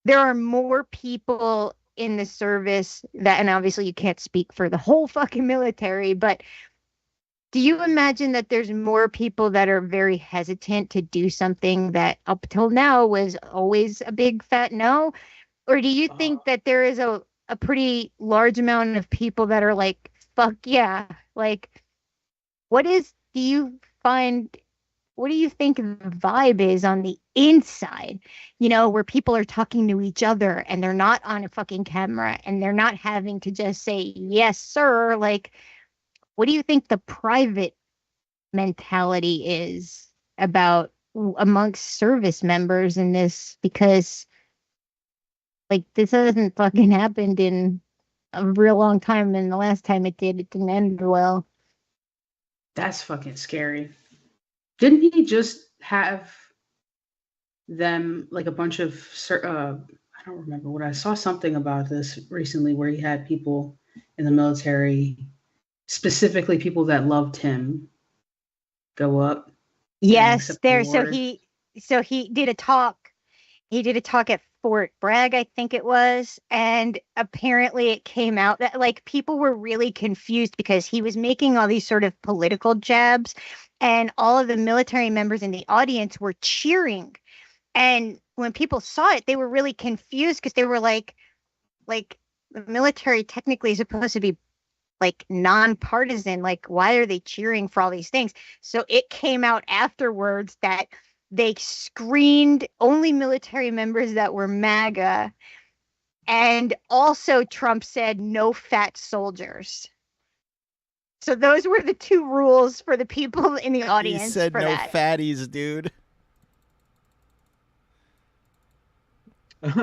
there are more people in the service that, and obviously you can't speak for the whole fucking military, but do you imagine that there's more people that are very hesitant to do something that up till now was always a big fat no? Or do you think that there is a pretty large amount of people that are like, fuck yeah? Like, what do you think the vibe is on the inside, where people are talking to each other and they're not on a fucking camera and they're not having to just say, yes, sir. Like, what do you think the private mentality is about amongst service members in this? Because, like, this hasn't fucking happened in a real long time, and the last time it didn't end well. That's fucking scary. Didn't he just have them, like, a bunch of I don't remember what I saw something about this recently, where he had people in the military, specifically people that loved him, go up. Yes, so he did a talk. He did a talk at Fort Bragg, I think it was, and apparently it came out that, like, people were really confused because he was making all these sort of political jabs, and all of the military members in the audience were cheering. And when people saw it, they were really confused because they were like the military technically is supposed to be like nonpartisan. Like, why are they cheering for all these things? So it came out afterwards that they screened only military members that were MAGA. And also Trump said no fat soldiers. So those were the two rules for the people in the audience. He said no fatties, dude.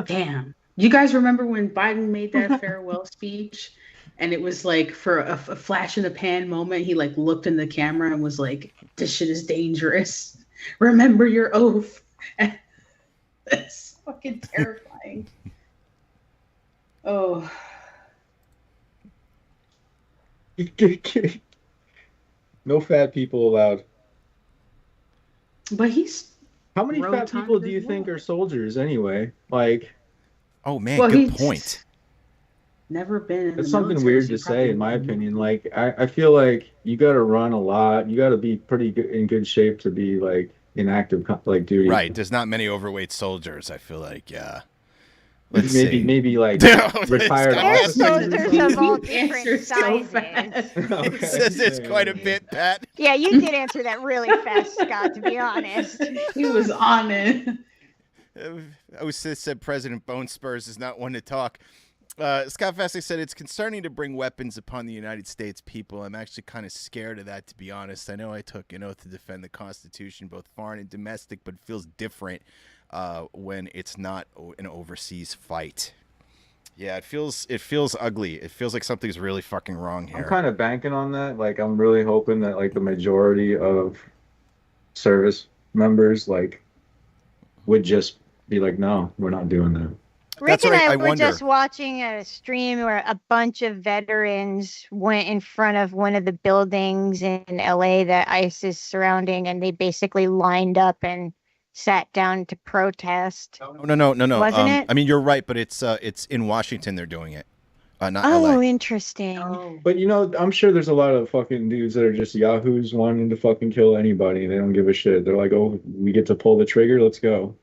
Damn. You guys remember when Biden made that farewell speech? And it was like, for a flash in the pan moment, he like looked in the camera and was like, this shit is dangerous. Remember your oath. That's fucking terrifying. Oh. No fat people allowed. But he's How many fat people do you think are soldiers anyway? Like, oh man, good he's point. Never been in it's the something military, weird so to he probably say, in my wouldn't know. opinion. Like, I feel like you got to run a lot. You got to be pretty good, in good shape to be like in active like duty. Right. There's not many overweight soldiers. I feel like, yeah. Let's maybe like retired There's officers. soldiers of all You different answered so sizes. fast. Okay. It says it's quite a bit, Pat. Yeah, you did answer that really fast, Scott, to be honest. He was on it. Osis said President Bone Spurs is not one to talk. Scott Fessig said it's concerning to bring weapons upon the United States people. I'm actually kind of scared of that, to be honest. I know I took an oath to defend the Constitution, both foreign and domestic, but it feels different when it's not an overseas fight. Yeah, it feels ugly. It feels like something's really fucking wrong here. I'm kind of banking on that. Like, I'm really hoping that like the majority of service members like would just be like, no, we're not doing that. Rick and I were just watching a stream where a bunch of veterans went in front of one of the buildings in LA that ICE is surrounding, and they basically lined up and sat down to protest. No. Wasn't it? I mean, you're right, but it's in Washington they're doing it, not LA. LA. Interesting. But you know, I'm sure there's a lot of fucking dudes that are just yahoos wanting to fucking kill anybody. They don't give a shit. They're like, oh, we get to pull the trigger, let's go.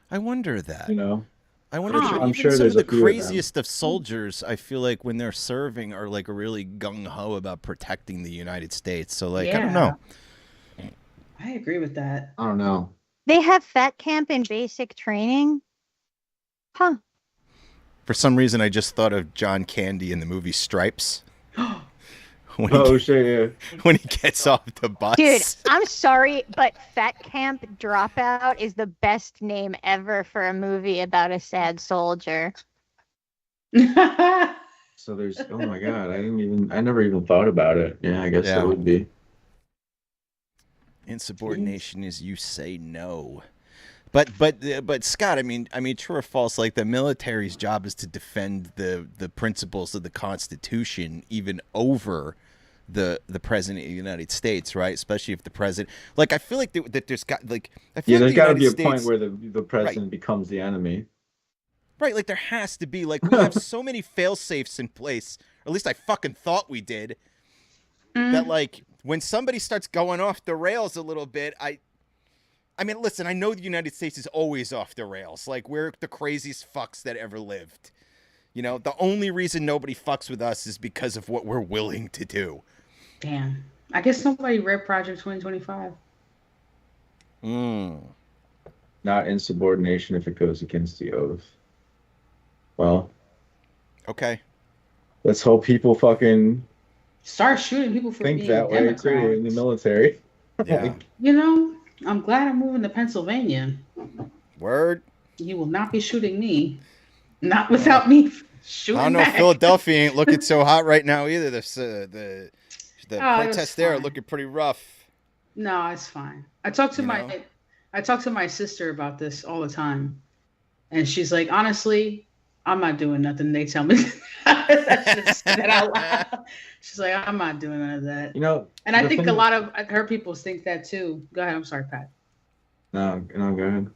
I wonder that. You know? I wonder if I'm even sure some of there's the craziest of soldiers, I feel like when they're serving are like really gung-ho about protecting the United States. So like, I don't know. I agree with that. I don't know. They have fat camp in basic training? Huh. For some reason, I just thought of John Candy in the movie Stripes. When he gets off the bus. Dude, I'm sorry, but Fat Camp Dropout is the best name ever for a movie about a sad soldier. So there's, oh my God, I never even thought about it. Yeah, I guess it would be. Insubordination is you say no. But Scott, I mean, true or false? Like the military's job is to defend the principles of the Constitution, even over the president of the United States, right? Especially if the president, like, I feel like that there's got like, I feel there's got to be a point where the president becomes the enemy, right? Like there has to be, like, we have so many fail safes in place, or at least I fucking thought we did. That like when somebody starts going off the rails a little bit, I mean, listen, I know the United States is always off the rails. Like, we're the craziest fucks that ever lived. You know, the only reason nobody fucks with us is because of what we're willing to do. Damn. I guess nobody read Project 2025. Not insubordination if it goes against the oath. Well. Okay. Let's hope people fucking start shooting people for think being that way too in the military. Yeah. You know, I'm glad I'm moving to Pennsylvania. Word. You will not be shooting me. Not without me shooting I don't know. Back. Philadelphia ain't looking so hot right now either. The protests there are looking pretty rough. No, it's fine. I talk to my sister about this all the time, and she's like, honestly, I'm not doing nothing. They tell me that out loud. She's like, I'm not doing none of that. You know, and I think a lot of her people think that too. Go ahead. I'm sorry, Pat. No, go ahead.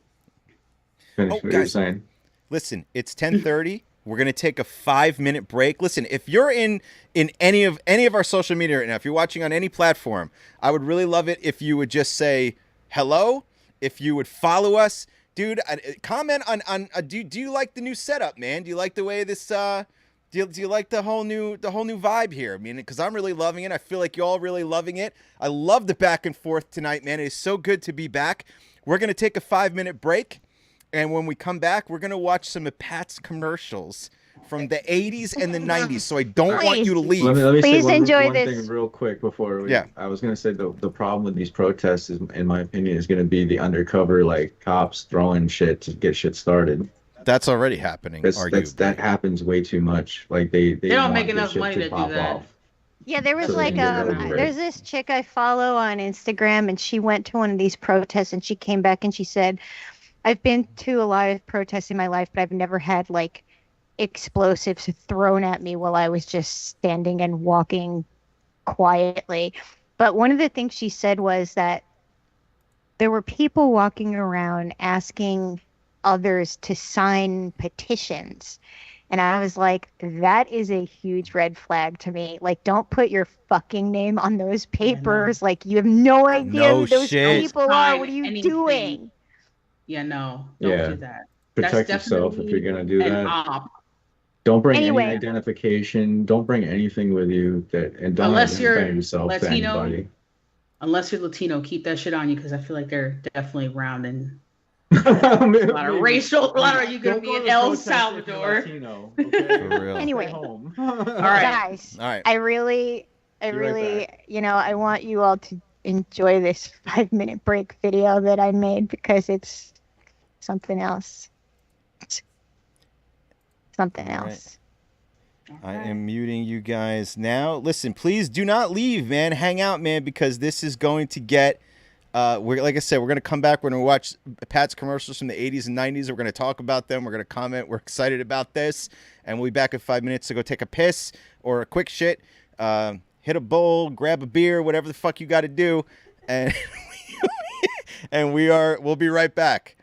Finish what guys, you're saying. Listen, it's 10:30. We're gonna take a 5-minute break. Listen, if you're in any of our social media right now, if you're watching on any platform, I would really love it if you would just say hello. If you would follow us, dude. Comment on. Do you like the new setup, man? Do you like the way this? Do you like the whole new vibe here? I mean, because I'm really loving it. I feel like you're all really loving it. I love the back and forth tonight, man. It is so good to be back. We're gonna take a 5-minute break. And when we come back, we're going to watch some of Pat's commercials from the 80s and the 90s. So I don't want you to leave. Let me Please say enjoy one this thing real quick before we, I was going to say the problem with these protests is, in my opinion, is going to be the undercover like cops throwing shit to get shit started. That's already happening. That happens way too much. Like they don't make enough money to do that. Yeah, there was there's this chick I follow on Instagram, and she went to one of these protests, and she came back and she said, I've been to a lot of protests in my life, but I've never had like explosives thrown at me while I was just standing and walking quietly. But one of the things she said was that there were people walking around asking others to sign petitions. And I was like, that is a huge red flag to me. Like, don't put your fucking name on those papers. Like, you have no idea who those people are. What are you doing? Yeah, no, don't do that. Protect yourself if you're going to do that. Don't bring any identification. Don't bring anything with you and don't identify yourself to anybody. Unless you're Latino, keep that shit on you because I feel like they're definitely around and a lot of racial. Are you gonna be in El Salvador? Latino, okay? For real. Anyway, all right, guys. All right. I really, I want you all to enjoy this 5-minute break video that I made because it's something else. Something else. I am muting you guys now. Listen, please do not leave, man. Hang out, man, because this is going to get. Like I said, we're going to come back. We're going to watch Pat's commercials from the 80s and 90s. We're going to talk about them. We're going to comment. We're excited about this. And we'll be back in 5 minutes to go take a piss or a quick shit. Hit a bowl, grab a beer, whatever the fuck you got to do. And, and we'll be right back.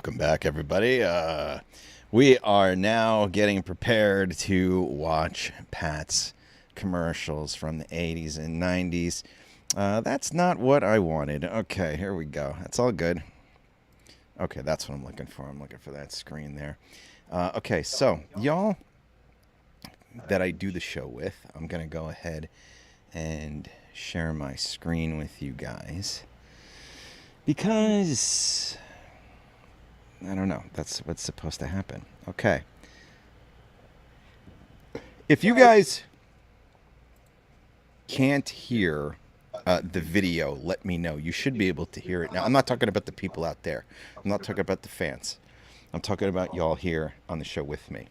welcome back, everybody. We are now getting prepared to watch Pat's commercials from the 80s and 90s. That's not what I wanted. Okay, here we go. That's all good. Okay, that's what I'm looking for. I'm looking for that screen there. Okay, so y'all that I do the show with, I'm going to go ahead and share my screen with you guys. Because, I don't know, that's what's supposed to happen. Okay. If you guys can't hear the video, let me know. You should be able to hear it. Now, I'm not talking about the people out there. I'm not talking about the fans. I'm talking about y'all here on the show with me.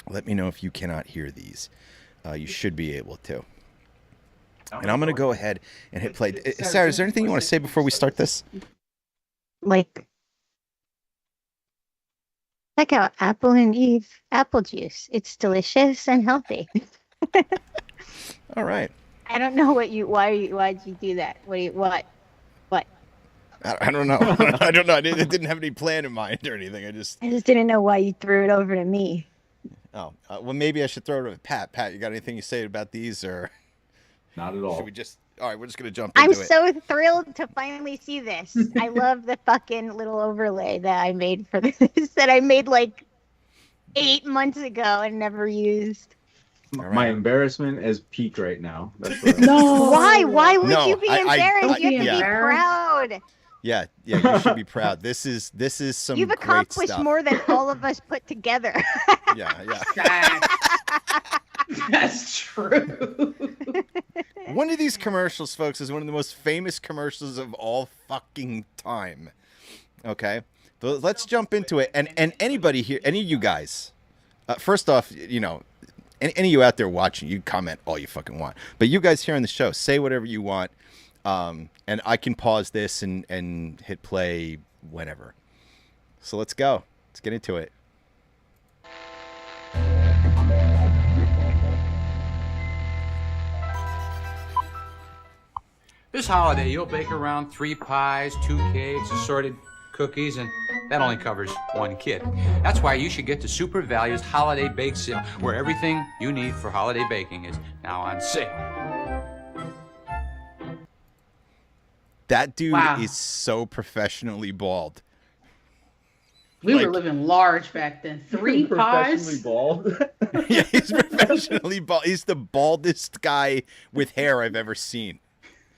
Let me know if you cannot hear these. You should be able to. And I'm going to go ahead and hit play. Sarah, is there anything you want to say before we start this? Like, check out Apple and Eve apple juice. It's delicious and healthy. All right. I don't know why'd you do that? What? I don't know. I don't know. I didn't have any plan in mind or anything. I just didn't know why you threw it over to me. Oh, well, maybe I should throw it to Pat. Pat, you got anything to say about these, or? Not at all. Should we just? All right, we're just gonna jump into it. I'm so thrilled to finally see this. I love the fucking little overlay that I made for this that I made like 8 months ago and never used. Right. My embarrassment is peak right now. That's what No. Why? Why would No, you be embarrassed? You have to yeah. be proud. Yeah, you should be proud. This is some You've great accomplished stuff. more than all of us put together. Yeah. That's true. One of these commercials, folks, is one of the most famous commercials of all fucking time. Okay, but let's jump into it. And anybody here, any of you guys, first off, you know, any of you out there watching, you comment all you fucking want. But you guys here on the show, say whatever you want, and I can pause this and hit play whenever. So let's go. Let's get into it. This holiday, you'll bake around 3 pies, 2 cakes, assorted cookies, and that only covers 1 kid. That's why you should get to Super Value's Holiday Bake Sale, where everything you need for holiday baking is now on sale. That dude Wow. is so professionally bald. We were living large back then. 3 professionally pies. bald. Yeah, he's professionally bald. He's the baldest guy with hair I've ever seen.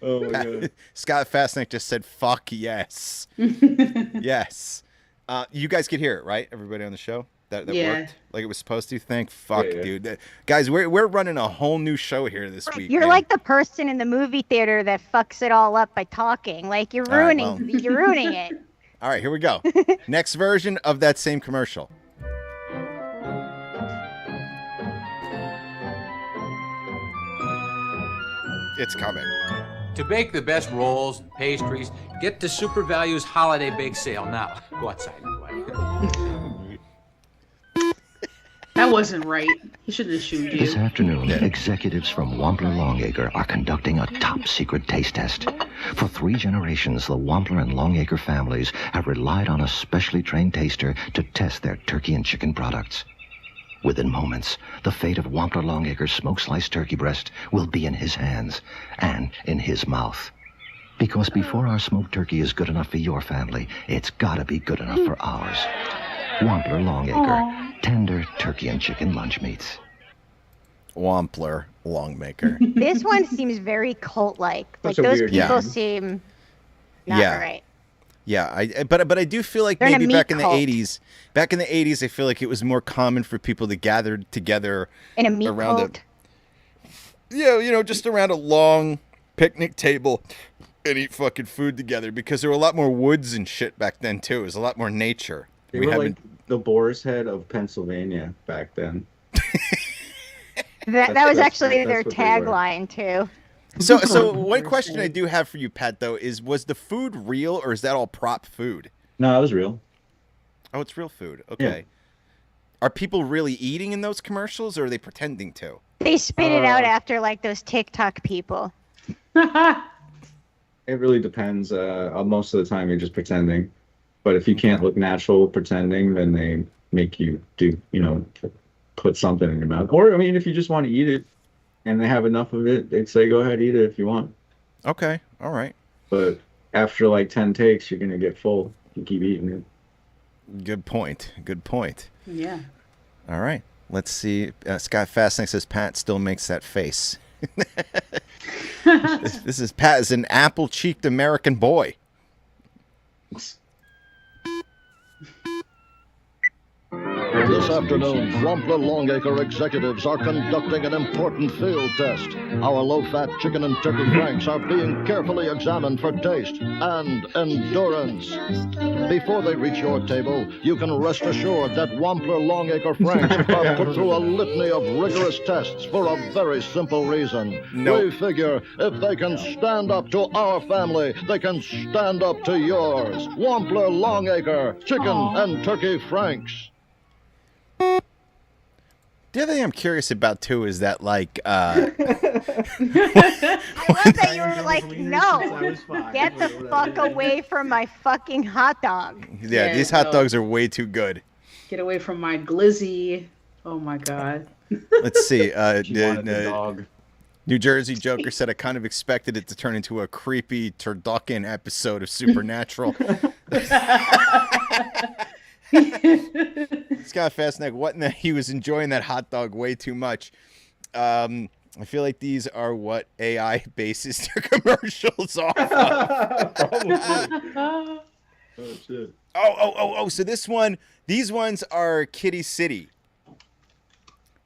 Oh my god. Scott Fastneck just said, "Fuck yes." Yes. You guys could hear it, right? Everybody on the show? That Yeah. worked like it was supposed to? Thank fuck, Yeah. dude. Guys, we're running a whole new show here this week. You're man. like the person in the movie theater that fucks it all up by talking. Like you're All right, ruining it. All right, here we go. Next version of that same commercial. It's coming. To bake the best rolls and pastries, get to Super Value's Holiday Bake Sale now. Go outside and play. That wasn't right. He shouldn't have shooed you. This afternoon, executives from Wampler Longacre are conducting a top-secret taste test. For 3 generations, the Wampler and Longacre families have relied on a specially trained taster to test their turkey and chicken products. Within moments, the fate of Wampler Longacre's smoked-sliced turkey breast will be in his hands and in his mouth. Because before our smoked turkey is good enough for your family, it's gotta be good enough for ours. Wampler Longacre, tender turkey and chicken lunch meats. Wampler Longmaker. This one seems very cult-like. Like That's a those weird people name. seem not Yeah. right. Yeah, but I do feel like They're in a maybe meat back in the cult. 80s. Back in the 80s, I feel like it was more common for people to gather together In a meat around cult. just around a long picnic table and eat fucking food together, because there were a lot more woods and shit back then too. It was a lot more nature. They were like the Boar's Head of Pennsylvania back then. That was that's- actually that's their what they were. tagline too. So one question I do have for you, Pat, though, is was the food real or is that all prop food? No, it was real. Oh, it's real food. Okay. Are people really eating in those commercials, or are they pretending to? They spit it out after like those TikTok people. It really depends. Most of the time, you're just pretending. But if you can't look natural pretending, then they make you do, put something in your mouth. Or, I mean, if you just want to eat it and they have enough of it, they'd say, go ahead, eat it if you want. Okay. All right. But after like 10 takes, you're going to get full. You keep eating it. Good point. Yeah. All right. Let's see. Scott Fastneck says Pat still makes that face. This is Pat is an apple-cheeked American boy. This afternoon, Wampler Longacre executives are conducting an important field test. Our low-fat chicken and turkey franks are being carefully examined for taste and endurance. Before they reach your table, you can rest assured that Wampler Longacre franks are put through a litany of rigorous tests for a very simple reason. We figure if they can stand up to our family, they can stand up to yours. Wampler Longacre chicken and turkey franks. The other thing I'm curious about too is that like I love that you were like, no, get the fuck away from my fucking hot dog. Yeah, these hot dogs are way too good. Get away from my glizzy. Oh my god. Let's see. Dog. New Jersey Joker said I kind of expected it to turn into a creepy turducken episode of Supernatural. Scott Fastneck, he was enjoying that hot dog way too much. I feel like these are what AI bases their commercials off of. Oh, shit. Oh, so these ones are Kitty City,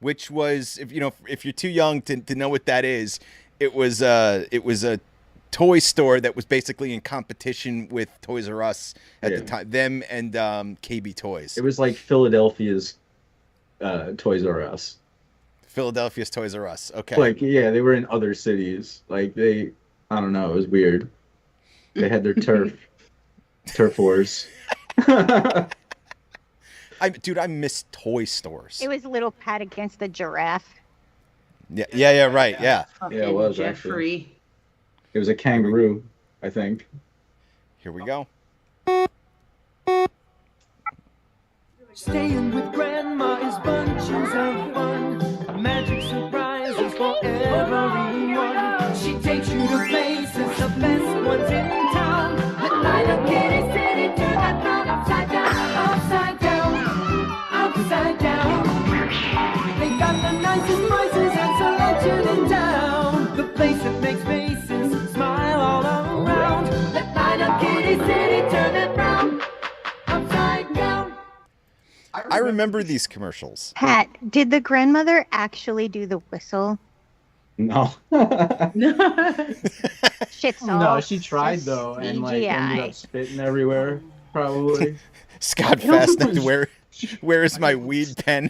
which was, if you're too young to know what that is, it was a toy store that was basically in competition with Toys R Us at the time. Them and KB Toys. It was like Philadelphia's Toys R Us. Philadelphia's Toys R Us. Okay. Like, yeah, they were in other cities. Like I don't know, it was weird. They had their turf wars. I miss toy stores. It was Little Pat against the giraffe. Yeah, right, yeah. Yeah, it was Jeffrey. actually. It was a kangaroo, I think. Here we go. Staying with grandma is bunches of fun. Magic surprises for everyone. She takes you to places, the best ones in town. The light of Kitty City, turn that round upside down, upside down, upside down. They got the nicest prices and selection in town. The place that makes faces smile all around. The light of Kitty City, turn it round, upside down. I remember these commercials. Pat, did the grandmother actually do the whistle? No. Shit's all No, she tried though, and like ended up spitting everywhere, probably. Scott Fastneck, where is my weed pen?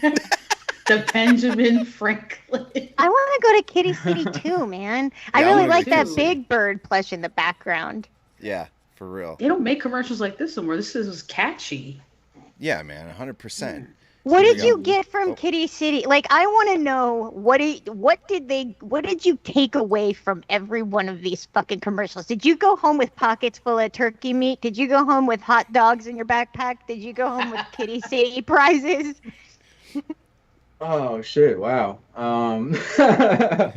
The Benjamin Franklin. I want to go to Kitty City too, man. I really like that Big Bird plush in the background. Yeah, for real. They don't make commercials like this anymore. This was catchy. Yeah, man, 100%. What did you get from Kitty City? Like, I want to know what did you take away from every one of these fucking commercials? Did you go home with pockets full of turkey meat? Did you go home with hot dogs in your backpack? Did you go home with Kitty City prizes? Oh shit! Wow. I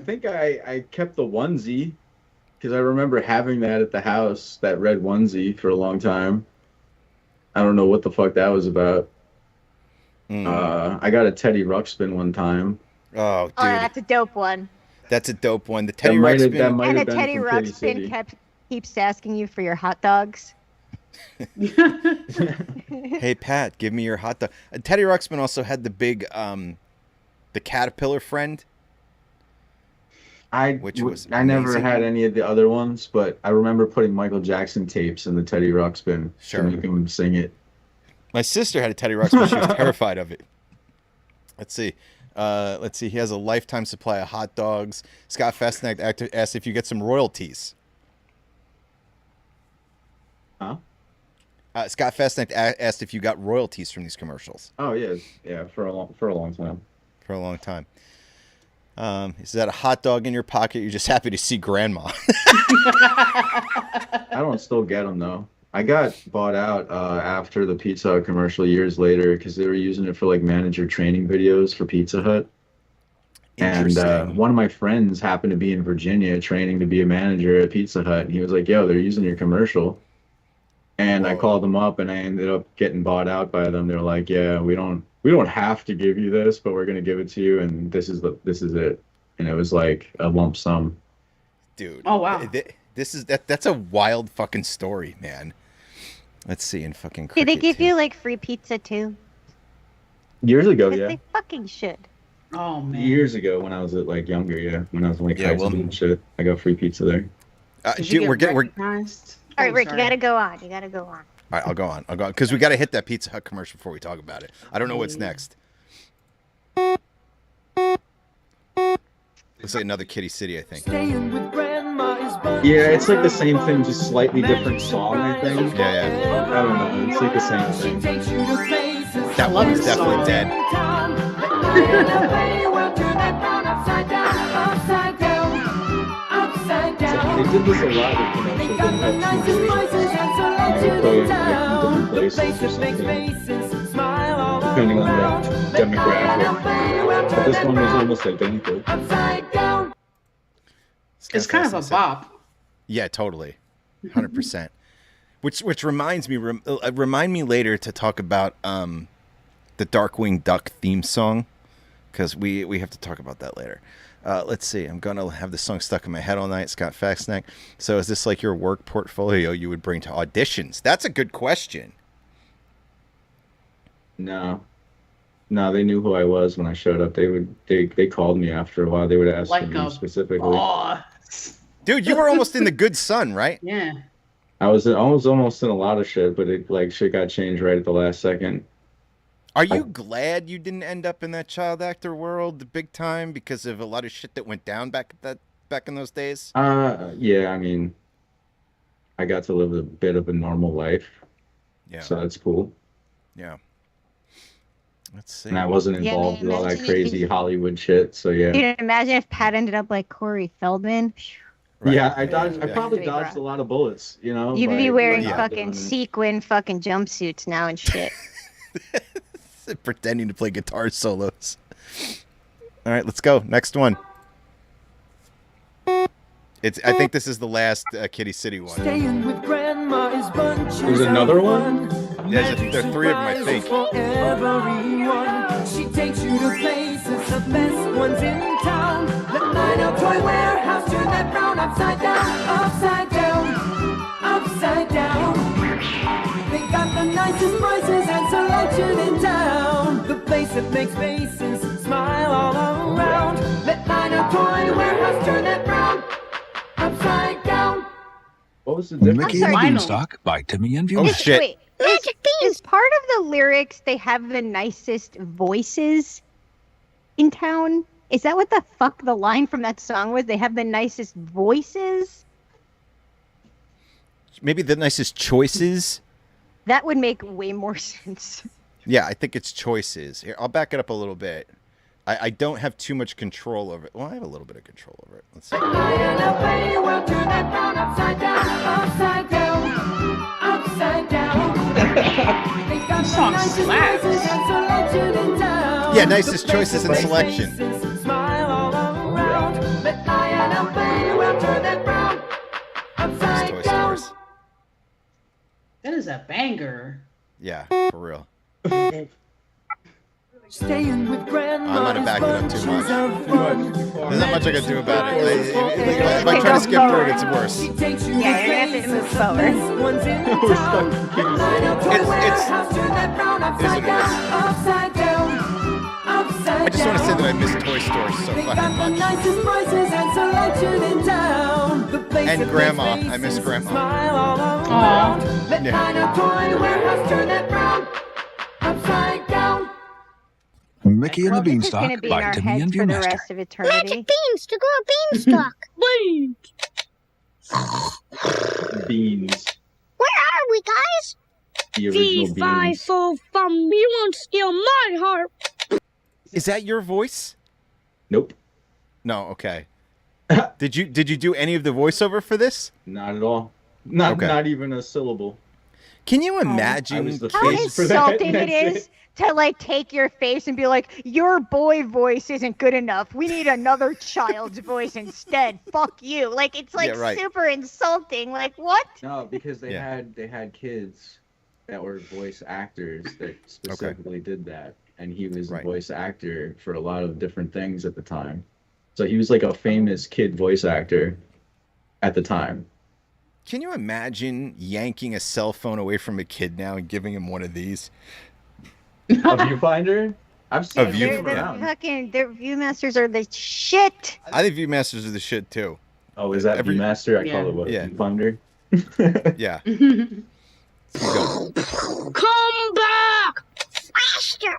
think I kept the onesie because I remember having that at the house, that red onesie, for a long time. I don't know what the fuck that was about. I got a Teddy Ruxpin one time. Oh, dude. Oh, that's a dope one. That's a dope one. The Teddy Ruxpin. And the Teddy Ruxpin keeps asking you for your hot dogs. Hey, Pat, give me your hot dog. Teddy Ruxpin also had the big, the caterpillar friend. I never had any of the other ones, but I remember putting Michael Jackson tapes in the Teddy Ruxpin to make him sing it. My sister had a Teddy Ruxpin. She was terrified of it. Let's see. He has a lifetime supply of hot dogs. Scott Fastneck asked if you get some royalties. Huh? Scott Fastneck asked if you got royalties from these commercials. Oh yeah, for a long time. For a long time. Is that a hot dog in your pocket? You're just happy to see grandma. I don't still get them though. I got bought out after the Pizza Hut commercial years later because they were using it for like manager training videos for Pizza Hut. And one of my friends happened to be in Virginia training to be a manager at Pizza Hut, and he was like, "Yo, they're using your commercial." And I called them up, and I ended up getting bought out by them. They're like, "Yeah, we don't have to give you this, but we're gonna give it to you, and this is it." And it was like a lump sum. Dude. Oh wow. That's a wild fucking story, man. Let's see in fucking. Did they give you like free pizza too? Years ago, yeah. They fucking should. Oh man. Years ago, when I was like younger, yeah, when I was in like high school and shit, I got free pizza there. Dude, we're recognized? All right, Rick, you gotta go on. You gotta go on. All right, I'll go on because we gotta hit that Pizza Hut commercial before we talk about it. I don't know what's next. Looks like another Kitty City, I think. Yeah, it's like the same thing, just slightly different song, I think. Yeah. I don't know. It's like the same thing. That one is definitely dead. They did this a lot with commercials. They had two versions. They play it in different places or something, depending on the demographic. But this one was almost identical. It's kind of a bop. Yeah, totally, 100%. Which reminds me, remind me later to talk about the Darkwing Duck theme song, because we have to talk about that later. Let's see. I'm gonna have this song stuck in my head all night. Scott Faxnack. So is this like your work portfolio you would bring to auditions? That's a good question. No, they knew who I was when I showed up. They called me after a while. They would ask me specifically. Boss. Dude, you were almost in The Good Son, right? Yeah. I was almost in a lot of shit, but shit got changed right at the last second. Are you glad you didn't end up in that child actor world the big time because of a lot of shit that went down back in those days? Yeah, I mean, I got to live a bit of a normal life. Yeah. So that's cool. Yeah. Let's see. And I wasn't involved with all that crazy Hollywood shit, so yeah. Dude, imagine if Pat ended up like Corey Feldman. Right. Yeah, I probably dodged a lot of bullets, you know? You'd be wearing fucking sequin fucking jumpsuits now and shit. Pretending to play guitar solos. All right, let's go. Next one. I think this is the last Kitty City one. There's another one? Yeah, there are three of them, I think. She takes you to places, the best ones in town. The Lido Toy Warehouse, turn that brown upside down, upside down, upside down. They got the nicest prices and selection in town. The place that makes faces smile all around. Let Lido Toy Warehouse turn that brown upside down. What was the difference? Mickey and the Beanstalk by Timmy and View. Oh shit. Wait, is part of the lyrics they have the nicest voices in town? Is that what the fuck the line from that song was? They have the nicest voices? Maybe the nicest choices? That would make way more sense. Yeah, I think it's choices. Here, I'll back it up a little bit. I don't have too much control over it. Well, I have a little bit of control over it. Let's see. This song slaps. Yeah, nicest choices and selection. Toy stores. That is a banger. Yeah, for real. Staying with grandma. I might have backed it up too much. There's not much I can do about it. If I try to skip through it, it's worse. Yeah, you're gonna have to move forward. I just want to say that I miss Toy Story so fucking much. And Grandma. I miss Grandma. Mickey and the Beanstalk by Timmy and for the Viewmaster. rest of eternity. Magic beans to grow beanstalk. Beans. Where are we, guys? The original beans. Fo fum, you won't steal my harp. Is that your voice? Nope. No, okay. Did you do any of the voiceover for this? Not at all. Not even a syllable. Can you imagine how insulting it is to like take your face and be like, your boy voice isn't good enough. We need another child's voice instead. Fuck you. Like it's like super insulting. Like what? No, because they had kids that were voice actors that specifically did that, and he was a voice actor for a lot of different things at the time. So he was like a famous kid voice actor at the time. Can you imagine yanking a cell phone away from a kid now and giving him one of these? A viewfinder? I've seen their Viewmasters are the shit. I think Viewmasters are the shit too. Oh, is that Viewmaster? I call it what? Viewfinder? Yeah. Come back! Faster!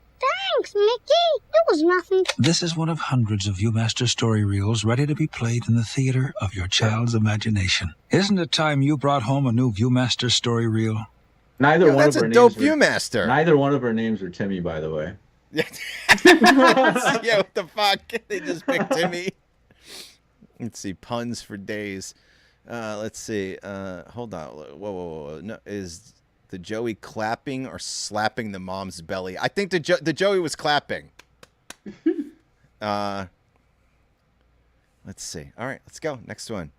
Thanks, Mickey. It was nothing. This is one of hundreds of Viewmaster story reels ready to be played in the theater of your child's imagination. Isn't it time you brought home a new Viewmaster story reel? Neither one that's of our a dope names Viewmaster. Neither one of our names are Timmy, by the way. Yeah, what the fuck? They just picked Timmy. Let's see, puns for days. Let's see. Hold on. Whoa. No, is the Joey clapping or slapping the mom's belly? I think the Joey was clapping. Let's see. All right, let's go. Next one.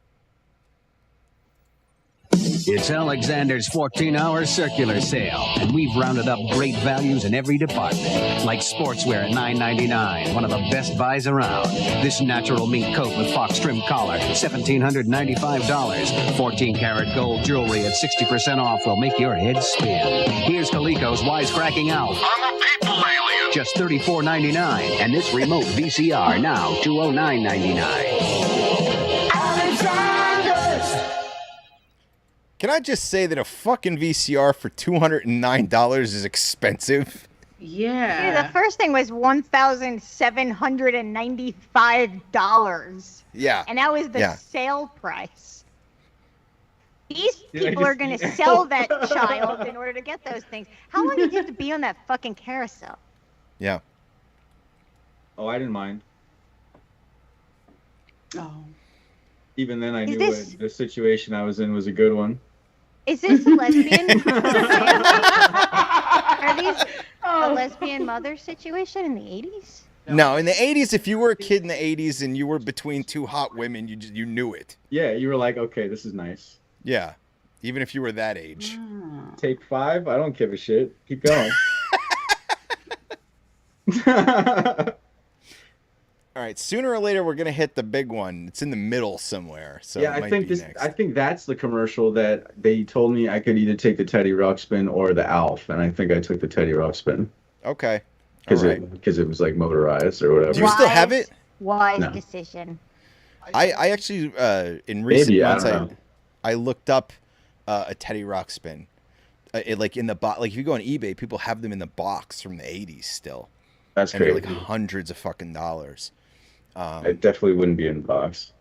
It's Alexander's 14-hour circular sale, and we've rounded up great values in every department. Like sportswear at $9.99, one of the best buys around. This natural mink coat with fox trim collar, $1,795. 14-karat gold jewelry at 60% off will make your head spin. Here's Coleco's wisecracking Alf. I'm a people alien. Just $34.99, and this remote VCR now $209.99. Alexander's. Can I just say that a fucking VCR for $209 is expensive? Yeah. Dude, the first thing was $1,795. Yeah. And that was the sale price. These people are going to sell that child in order to get those things. How long did you have to be on that fucking carousel? Yeah. Oh, I didn't mind. Oh. Even then, I knew the situation I was in was a good one. Is this a lesbian? Are these a lesbian mother situation in the 80s? No, in the 80s, if you were a kid in the 80s and you were between two hot women, you knew it. Yeah, you were like, okay, this is nice. Yeah, even if you were that age. Take 5? I don't give a shit. Keep going. All right, sooner or later we're gonna hit the big one. It's in the middle somewhere. So yeah, I think that's the commercial that they told me I could either take the Teddy Ruxpin or the Alf, and I think I took the Teddy Ruxpin. Okay. Because it was like motorized or whatever. Do you still have it? Wise decision. I actually in recent months I looked up a Teddy Ruxpin. Like in the box, like if you go on eBay, people have them in the box from the 80s still. That's crazy. They're like hundreds of fucking dollars. It definitely wouldn't be in the box.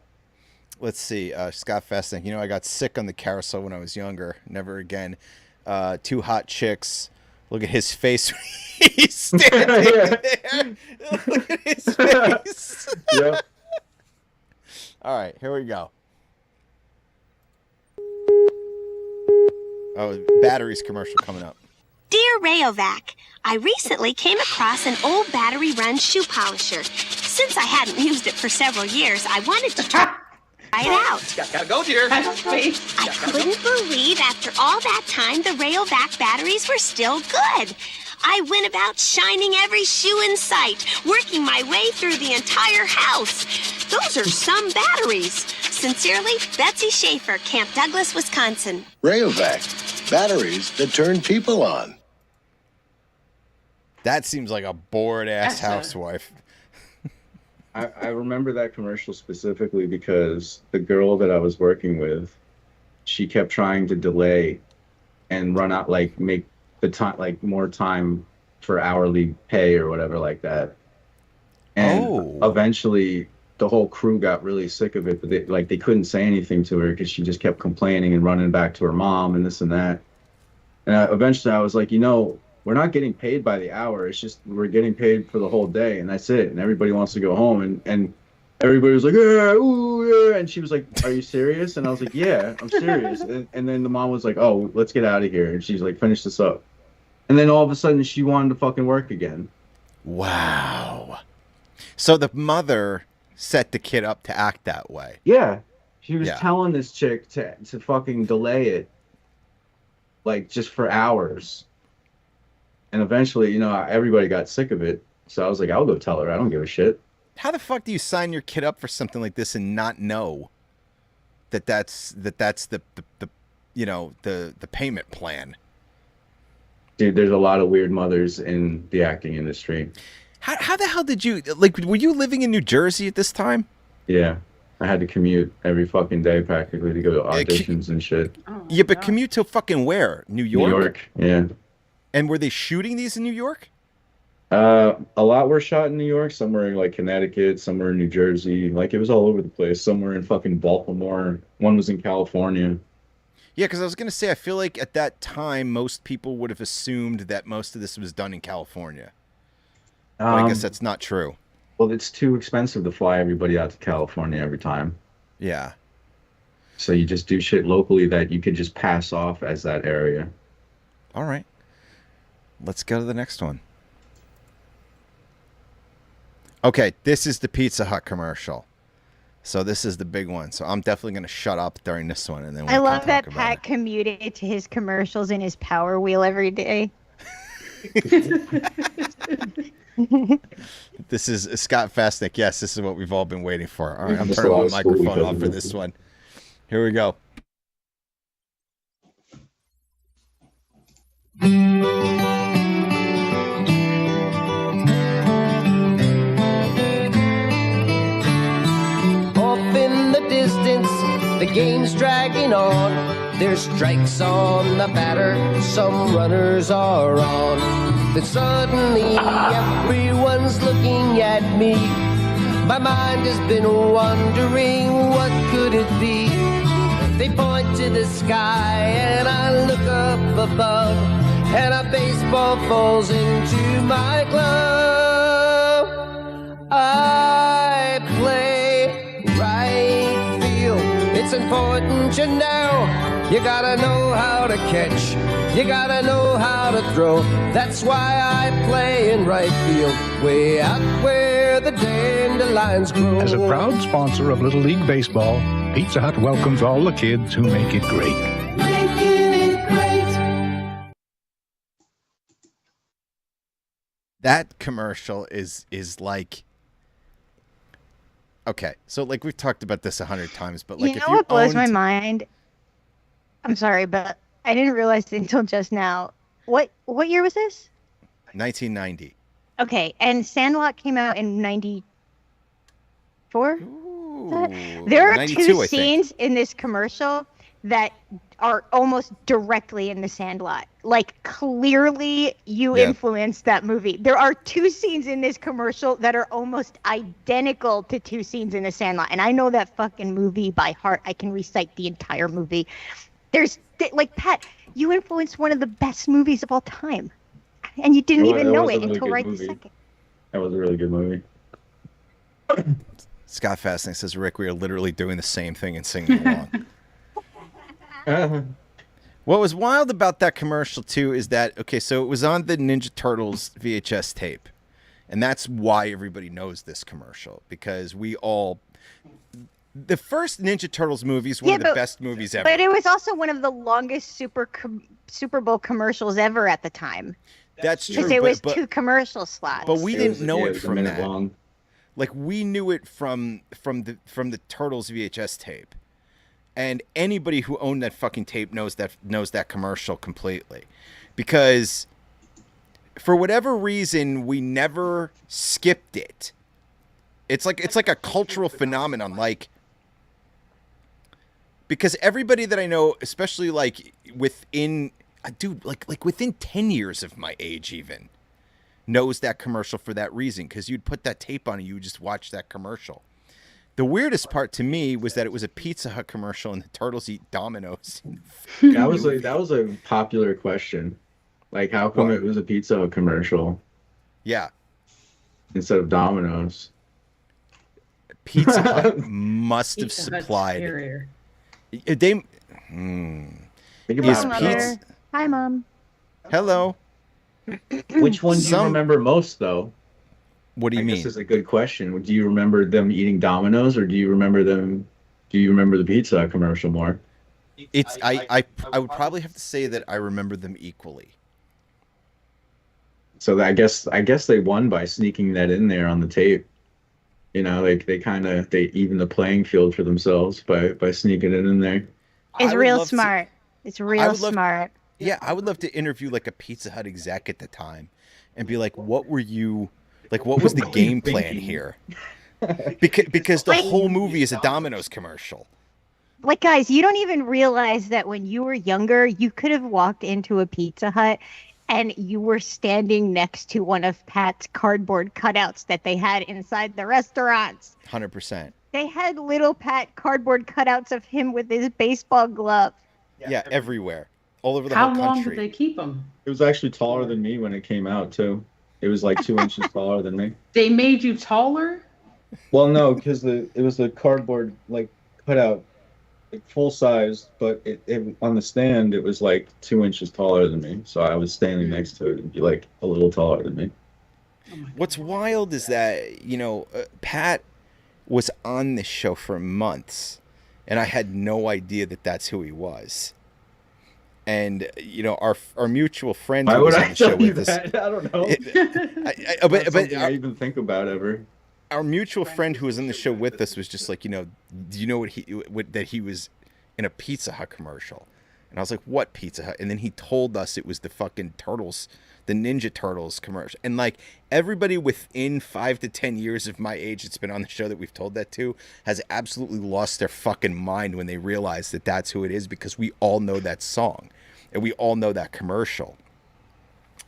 Let's see. Scott Festing. I got sick on the carousel when I was younger. Never again. Two hot chicks. Look at his face. He's standing there. Look at his face. Yep. All right, here we go. Oh, batteries commercial coming up. Dear Rayovac, I recently came across an old battery-run shoe polisher. Since I hadn't used it for several years, I wanted to try it out. Gotta go, dear. I couldn't believe after all that time the Rayovac batteries were still good. I went about shining every shoe in sight, working my way through the entire house. Those are some batteries. Sincerely, Betsy Schaefer, Camp Douglas, Wisconsin. Rayovac, batteries that turn people on. That seems like a bored-ass housewife. I remember that commercial specifically because the girl that I was working with, she kept trying to delay and run out, like make the time, like more time for hourly pay or whatever like that. And eventually the whole crew got really sick of it, but they couldn't say anything to her because she just kept complaining and running back to her mom and this and that. And eventually I was like, we're not getting paid by the hour. It's just we're getting paid for the whole day, and that's it. And everybody wants to go home. And everybody was like, yeah, ooh, yeah. And she was like, are you serious? And I was like, yeah, I'm serious. And then the mom was like, oh, let's get out of here. And she's like, finish this up. And then all of a sudden she wanted to fucking work again. Wow. So the mother set the kid up to act that way. Yeah. She was telling this chick to fucking delay it, like, just for hours. And eventually, you know, everybody got sick of it. So I was like, I'll go tell her. I don't give a shit. How the fuck do you sign your kid up for something like this and not know that's the you know, the payment plan? Dude, there's a lot of weird mothers in the acting industry. How the hell did you, like, were you living in New Jersey at this time? Yeah. I had to commute every fucking day practically to go to auditions and shit. Yeah, but commute to fucking where? New York? New York, yeah. And were they shooting these in New York? A lot were shot in New York. Some were in, like, Connecticut. Some were in New Jersey. Like, it was all over the place. Some were in fucking Baltimore. One was in California. Yeah, because I was going to say, I feel like at that time, most people would have assumed that most of this was done in California. But I guess that's not true. Well, it's too expensive to fly everybody out to California every time. Yeah. So you just do shit locally that you could just pass off as that area. All right. Let's go to the next one. Okay, this is the Pizza Hut commercial. So this is the big one. So I'm definitely going to shut up during this one. And then I love that Pat commuted to his commercials in his Power Wheel every day. This is Scott Fastnick. Yes, this is what we've all been waiting for. All right, I'm turning my microphone off for this one. Here we go. Off in the distance, the game's dragging on. There's strikes on the batter, some runners are on. But suddenly everyone's looking at me. My mind has been wondering, what could it be? They point to the sky and I look up above, and a baseball falls into my glove. I play right field. It's important you know. You gotta know how to catch. You gotta know how to throw. That's why I play in right field, way out where the dandelions grow. As a proud sponsor of Little League Baseball, Pizza Hut welcomes all the kids who make it great. Making it great. That commercial is like, okay, so like we've talked about this 100 times, but like, you know what blows my mind? I'm sorry, but I didn't realize it until just now. What year was this? 1990. Okay, and Sandlot came out in 94? There are 2 scenes in this commercial that are almost directly in the Sandlot. Like, clearly you influenced that movie. There are 2 scenes in this commercial that are almost identical to 2 scenes in the Sandlot. And I know that fucking movie by heart. I can recite the entire movie. There's, like, Pat, you influenced one of the best movies of all time. And you didn't even know it until right this second. That was a really good movie. Scott Fastnick says, Rick, we are literally doing the same thing and singing along. What was wild about that commercial, too, is that, okay, so it was on the Ninja Turtles VHS tape. And that's why everybody knows this commercial. Because we all... The first Ninja Turtles movie is one of the best movies ever. But it was also one of the longest Super Bowl commercials ever at the time. That's true. Because it was 2 commercial slots. But we didn't know it from that. Long. Like, we knew it from the Turtles VHS tape. And anybody who owned that fucking tape knows that commercial completely. Because for whatever reason, we never skipped it. It's like a cultural phenomenon. Like, because everybody that I know, especially like within, dude, like within 10 years of my age even, knows that commercial for that reason. Because you'd put that tape on and you would just watch that commercial. The weirdest part to me was that it was a Pizza Hut commercial and the turtles eat Domino's. That was a popular question. Like, how come it was a Pizza Hut commercial? Yeah. Instead of Domino's. Pizza Hut must have Pizza Hut's supplied. scarier. They. Think Is about pizza? Hi, Mom. Hello. Which one do you remember most, though? What do you mean? This is a good question. Do you remember them eating Domino's, or do you remember the Pizza Hut commercial more? It's I would probably have to say that I remember them equally. So I guess they won by sneaking that in there on the tape. You know, like they even the playing field for themselves by sneaking it in there. It's real smart. It's real smart. Yeah, I would love to interview like a Pizza Hut exec at the time and be like, what was the game plan here? Because the whole movie is a Domino's commercial. Like, guys, you don't even realize that when you were younger, you could have walked into a Pizza Hut and you were standing next to one of Pat's cardboard cutouts that they had inside the restaurants. 100%. They had little Pat cardboard cutouts of him with his baseball glove. Yeah, everywhere. All over the whole country. How long did they keep them? It was actually taller than me when it came out, too. It was like 2 inches taller than me. They made you taller? Well, no, because it was a cardboard like cutout, like full size, but it on the stand it was like 2 inches taller than me. So I was standing next to it and be like a little taller than me. What's wild is that Pat was on this show for months, and I had no idea that that's who he was. And our mutual friend who was on the show with us. I don't know. I even think about ever. Our mutual friend who was on the show with us was just like, do you know that he was in a Pizza Hut commercial? And I was like, what Pizza Hut? And then he told us it was the fucking Turtles, the Ninja Turtles commercial. And like everybody within 5 to 10 years of my age that's been on the show that we've told that to has absolutely lost their fucking mind when they realize that that's who it is, because we all know that song and we all know that commercial.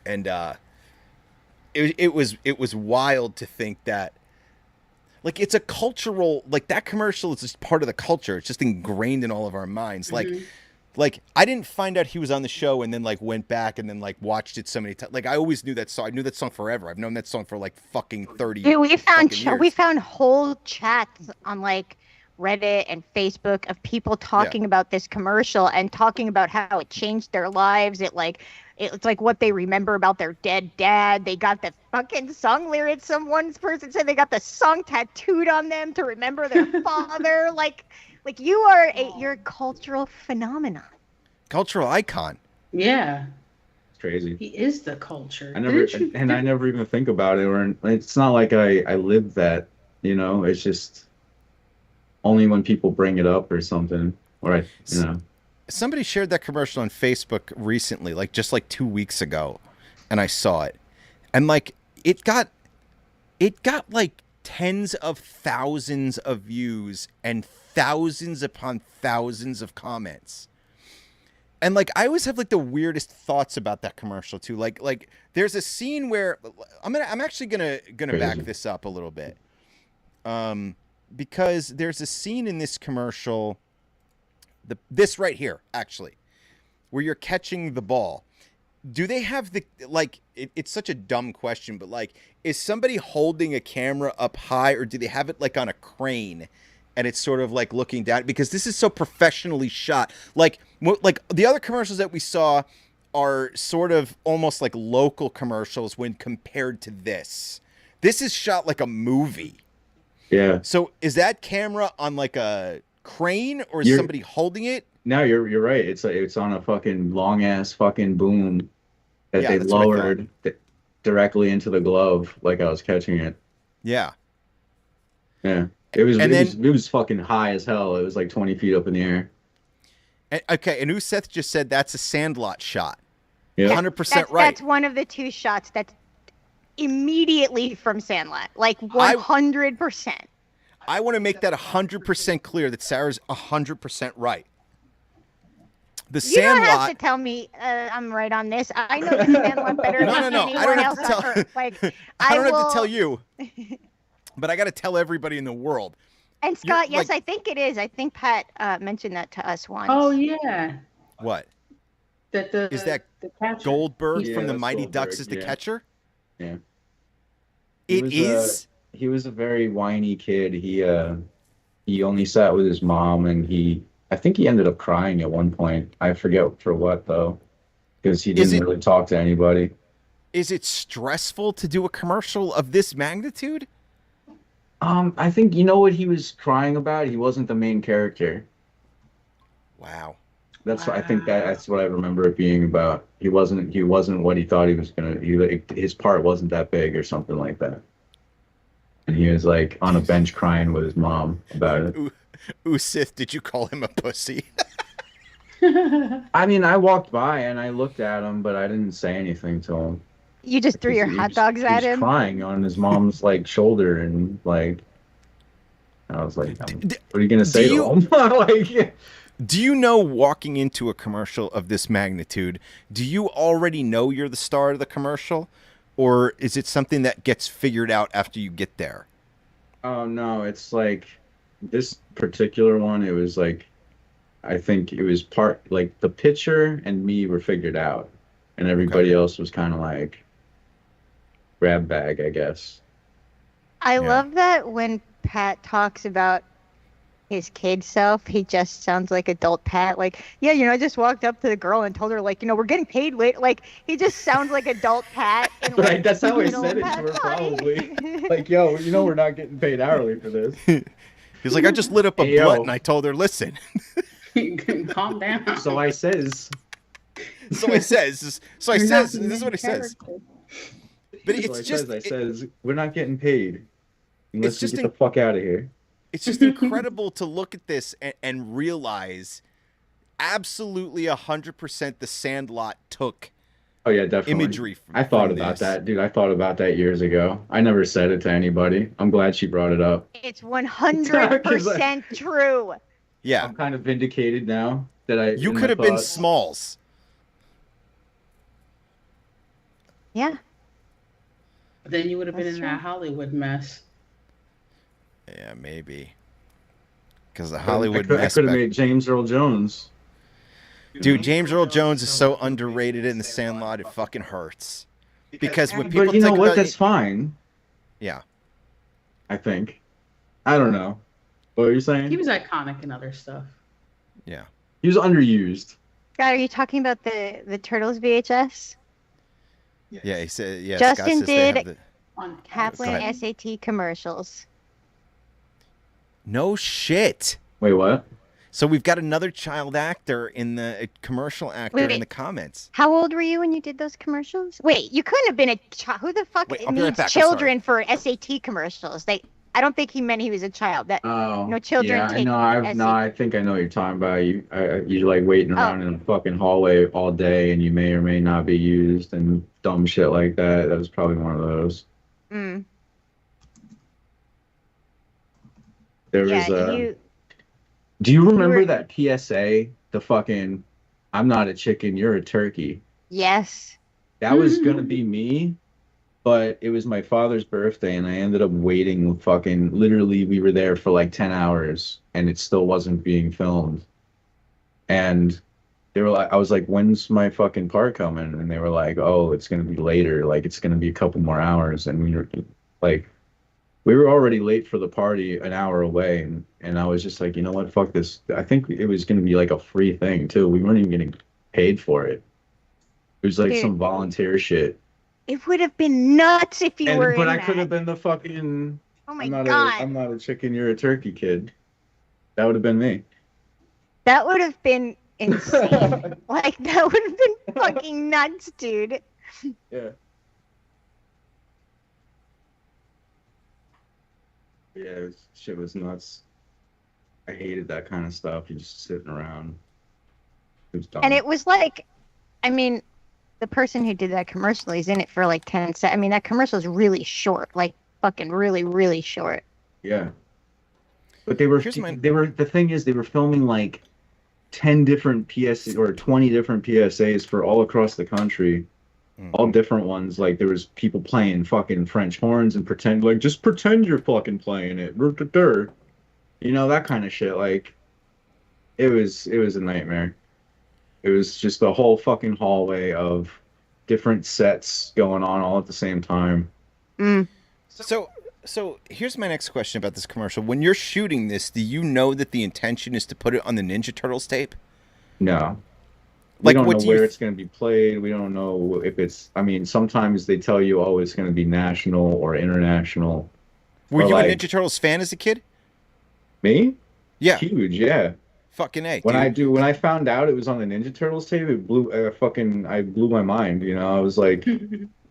And it was wild to think that, like, it's a cultural, like, that commercial is just part of the culture. It's just ingrained in all of our minds. Like I didn't find out he was on the show and then like went back and then like watched it so many times. Like I always knew that song. I knew that song forever. I've known that song for like fucking 30 Dude, we found years. whole chats on like Reddit and Facebook of people talking about this commercial and talking about how it changed their lives. It's like what they remember about their dead dad. They got the fucking song lyrics. One person said they got the song tattooed on them to remember their father. Like you're a cultural phenomenon. Cultural icon. Yeah. It's crazy. He is the culture. I never even think about it, or it's not like I live that, it's just only when people bring it up or something, or Somebody shared that commercial on Facebook recently, like just like 2 weeks ago, and I saw it. And like it got like tens of thousands of views and thousands upon thousands of comments. And like I always have like the weirdest thoughts about that commercial too. Like there's a scene where I'm actually gonna back this up a little bit. Because there's a scene in this commercial, this right here actually, where you're catching the ball. Do they have it's such a dumb question, but like, is somebody holding a camera up high, or do they have it like on a crane and it's sort of like looking down? Because this is so professionally shot. Like the other commercials that we saw are sort of almost like local commercials when compared to this. This is shot like a movie. Yeah. So is that camera on like a crane, or is somebody holding it? No, you're right. It's on a fucking long ass fucking boom that they lowered directly into the glove, like I was catching it. Yeah. Yeah. It was fucking high as hell. It was like 20 feet up in the air. And Useth just said that's a Sandlot shot. Yeah. 100% right. That's one of the two shots that's immediately from Sandlot. Like 100%. I want to make that 100% clear that Sarah's 100% right. The Sandlot. You don't have to tell me I'm right on this. I know the Sandlot better than anyone I don't have else. to tell. I don't have to tell you. But I got to tell everybody in the world. And Scott, yes, I think it is. I think Pat mentioned that to us once. Oh yeah. What? Is that catcher. Goldberg from the Mighty Goldberg, Ducks is the catcher? Yeah. It is. he was a very whiny kid. He only sat with his mom, and I think he ended up crying at one point. I forget for what though, because he didn't really talk to anybody. Is it stressful to do a commercial of this magnitude? I think you know what he was crying about. He wasn't the main character. Wow. What I think that's what I remember it being about. He wasn't what he thought he was gonna. His part wasn't that big or something like that. And he was like on a bench crying with his mom about it. Ooh, Sith, did you call him a pussy? I mean, I walked by and I looked at him, but I didn't say anything to him. You just threw your hot dogs at him? He was crying on his mom's like shoulder, and like I was like, what are you gonna say to him? Like, do you know, walking into a commercial of this magnitude, do you already know you're the star of the commercial, or is it something that gets figured out after you get there? Oh no, it's like this particular one. It was like, I think it was like the pitcher and me were figured out, and everybody else was kind of like grab bag, I guess. I love that when Pat talks about his kid self, he just sounds like adult Pat. Like, yeah, I just walked up to the girl and told her, like, we're getting paid late. Like, he just sounds like adult Pat. And, right, that's how I said it to her, probably. Like, yo, we're not getting paid hourly for this. He's like, I just lit up a blunt and I told her, listen. Calm down. So I says. This is what he says. But I says, we're not getting paid unless you get the fuck out of here. It's just incredible to look at this and realize absolutely 100% the Sandlot took definitely imagery I thought about that, dude. I thought about that years ago. I never said it to anybody. I'm glad she brought it up. It's 100% true. Yeah. I'm kind of vindicated now that you could have been Smalls. Yeah. Then you would have been in that Hollywood mess. Yeah, maybe. Because the Hollywood mess. I could have made James Earl Jones. Dude, James Earl Jones is so underrated in The Sandlot, it fucking hurts. Because when people but you know what? That's fine. Yeah. I think. I don't know. What are you saying? He was iconic in other stuff. Yeah. He was underused. God, are you talking about the Turtles VHS? Yeah, he said, yeah. Justin Scott says did Kaplan SAT commercials. No shit. Wait, what? So we've got another child actor in the commercial actor in the comments. How old were you when you did those commercials? Wait, you couldn't have been a child. Who the fuck needs children for SAT commercials? I don't think he meant he was a child. No children. Yeah, I think I know what you're talking about. You're like waiting around in a fucking hallway all day, and you may or may not be used, and dumb shit like that. That was probably one of those. Mm. There was do you remember that PSA? The fucking, I'm not a chicken, you're a turkey. Yes. That was gonna be me, but it was my father's birthday, and I ended up waiting fucking, literally, we were there for like 10 hours, and it still wasn't being filmed. And they were like, I was like, when's my fucking part coming? And they were like, oh, it's gonna be later, like it's gonna be a couple more hours. And we were like, we were already late for the party, an hour away, and I was just like, you know what, fuck this. I think it was gonna be like a free thing too. We weren't even getting paid for it. It was like some volunteer shit. It would have been nuts if you were. But I could have been the fucking. Oh my God! I'm not a chicken. You're a turkey kid. That would have been me. That would have been insane. Like that would have been fucking nuts, dude. Yeah. Yeah, shit was nuts. I hated that kind of stuff. You're just sitting around. It was dumb. And it was like, I mean, the person who did that commercial, he's in it for like 10 seconds. I mean, that commercial is really short, like fucking really, really short. Yeah. But they were the thing is, they were filming like 10 different PSAs or 20 different PSAs for all across the country. All different ones. Like there was people playing fucking French horns and just pretend you're fucking playing it. You know, that kind of shit. Like it was a nightmare. It was just a whole fucking hallway of different sets going on all at the same time. Mm. So So here's my next question about this commercial. When you're shooting this, do you know that the intention is to put it on the Ninja Turtles tape? No. We Like, don't what know do where you it's going to be played. We don't know if it's, I mean, sometimes they tell you, oh, it's going to be national or international. Were or you like, a Ninja Turtles fan as a kid? Me? Yeah. Huge, yeah. Fucking A, When dude. when I found out it was on the Ninja Turtles tape, it blew I blew my mind, you know. I was like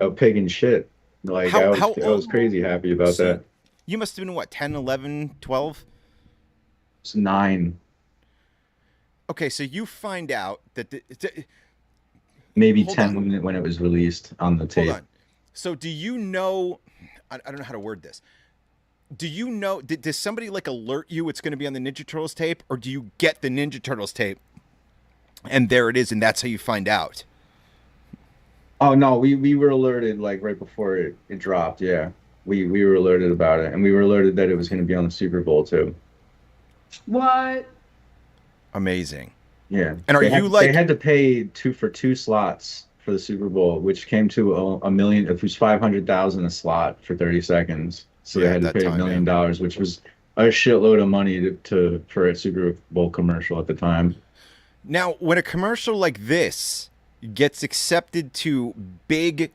a pig in shit. Like How I was old? crazy happy about So that. you must have been, what, 10, 11, 12? It's 9. Okay, so you find out that Maybe hold 10 on. when it was released on the tape. Hold on. So do you know, I don't know how to word this. Do you know, does somebody like alert you it's going to be on the Ninja Turtles tape, or do you get the Ninja Turtles tape and there it is and that's how you find out? Oh no, we were alerted like right before it dropped, yeah. We were alerted about it, and we were alerted that it was going to be on the Super Bowl too. What? Amazing. Yeah. And they had to pay 2 slots for the Super Bowl, which came to a million. It was 500,000 a slot for 30 seconds. So they had to pay $1 million, which was a shitload of money for a Super Bowl commercial at the time. Now, when a commercial like this gets accepted to big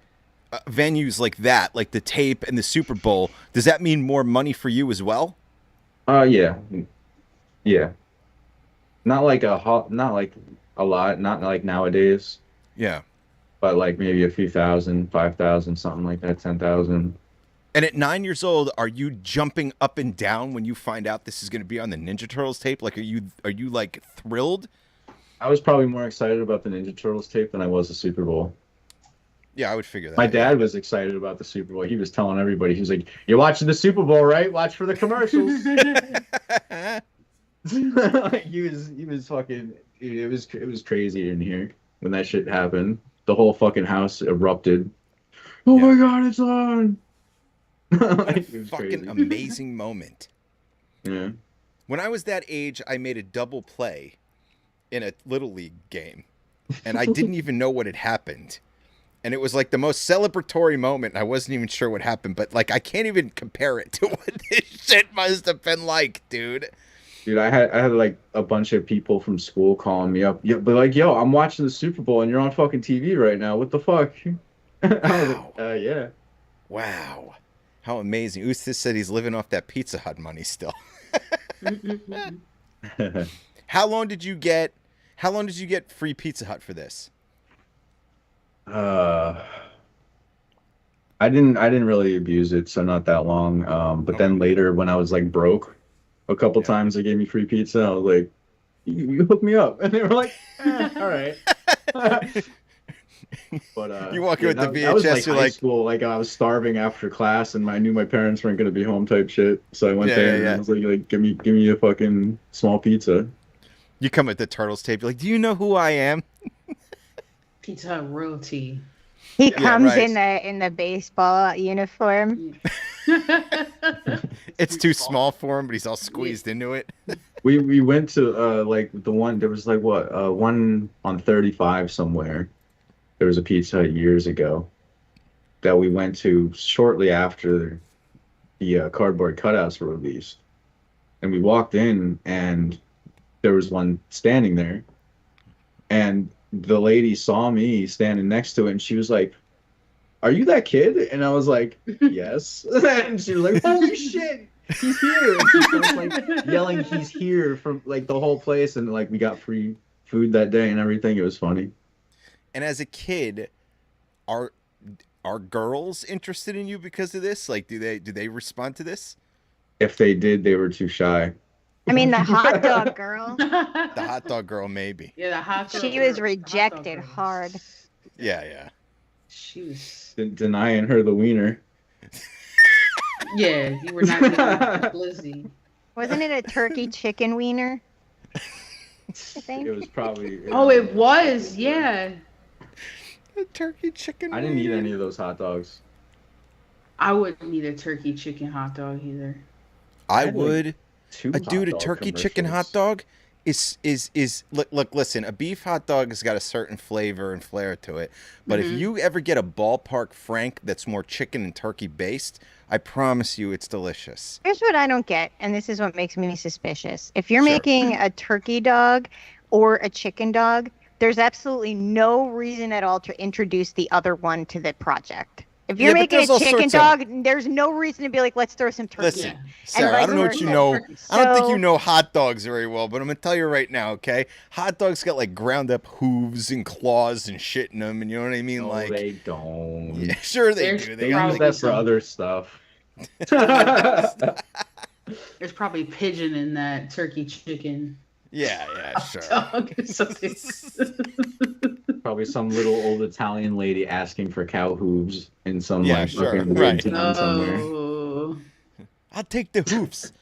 venues like that, like the tape and the Super Bowl, does that mean more money for you as well? Yeah. Not like a lot, not like nowadays. Yeah. But like maybe a few thousand, 5,000, something like that, 10,000. And at 9 years old, are you jumping up and down when you find out this is going to be on the Ninja Turtles tape? Like, are you like thrilled? I was probably more excited about the Ninja Turtles tape than I was the Super Bowl. Yeah, I would figure that. My dad was excited about the Super Bowl. He was telling everybody, he was like, "You're watching the Super Bowl, right? Watch for the commercials." he was fucking. Dude, it was crazy in here when that shit happened. The whole fucking house erupted. Oh my god, it's on! What a fucking amazing moment. Yeah. When I was that age, I made a double play in a Little League game, and I didn't even know what had happened. And it was like the most celebratory moment. I wasn't even sure what happened, but like I can't even compare it to what this shit must have been like, dude. Dude, I had like a bunch of people from school calling me up. Yeah, but like, yo, I'm watching the Super Bowl and you're on fucking TV right now. What the fuck? I was like, yeah. Wow. How amazing. Ustis said he's living off that Pizza Hut money still. How long did you get free Pizza Hut for this? I didn't really abuse it, so not that long. But then later when I was like broke a couple times, they gave me free pizza. I was like, you hook me up. And they were like, all right. But you walk in with the VHS, that was like you're high like school, like I was starving after class and I knew my parents weren't gonna be home type shit. So I went there and I was like, give me a fucking small pizza. You come at the Turtles tape, you're like, do you know who I am? Pizza Hut royalty. He comes in the baseball uniform. It's too small for him, but he's all squeezed into it. We went to like the one, there was like one on 35 somewhere. There was a Pizza Hut years ago that we went to shortly after the cardboard cutouts were released. And we walked in and there was one standing there. And the lady saw me standing next to it and she was like, "Are you that kid?" And I was like, "Yes." And she was like, "Holy shit, he's here." And she was like yelling, "He's here," from like the whole place. And like we got free food that day and everything. It was funny. And as a kid, are girls interested in you because of this? Like, do they respond to this? If they did, they were too shy. I mean, the hot dog girl. The hot dog girl, maybe. Yeah, the hot dog. She was rejected hard. Yeah. She was denying her the wiener. Yeah, you were not getting Blizzy. Wasn't it a turkey chicken wiener? I think it was probably. It was. Yeah. A turkey chicken. I didn't eat any of those hot dogs. I wouldn't eat a turkey chicken hot dog either. I would. A turkey chicken hot dog is look, listen, a beef hot dog has got a certain flavor and flair to it, but if you ever get a ballpark Frank that's more chicken and turkey based, I promise you it's delicious. Here's what I don't get, and this is what makes me suspicious. If you're making a turkey dog or a chicken dog, there's absolutely no reason at all to introduce the other one to the project. If you're making a chicken dog, there's no reason to be like, let's throw some turkey. Listen, Sarah, I don't know what you know. I don't think you know hot dogs very well, but I'm going to tell you right now, okay? Hot dogs got like ground up hooves and claws and shit in them, and you know what I mean? No, like they don't. Yeah, sure they do. They use that for other stuff. There's probably pigeon in that turkey chicken. Yeah, sure. Dog or something. Probably some little old Italian lady asking for cow hooves in some fucking right. somewhere. I'll take the hoofs.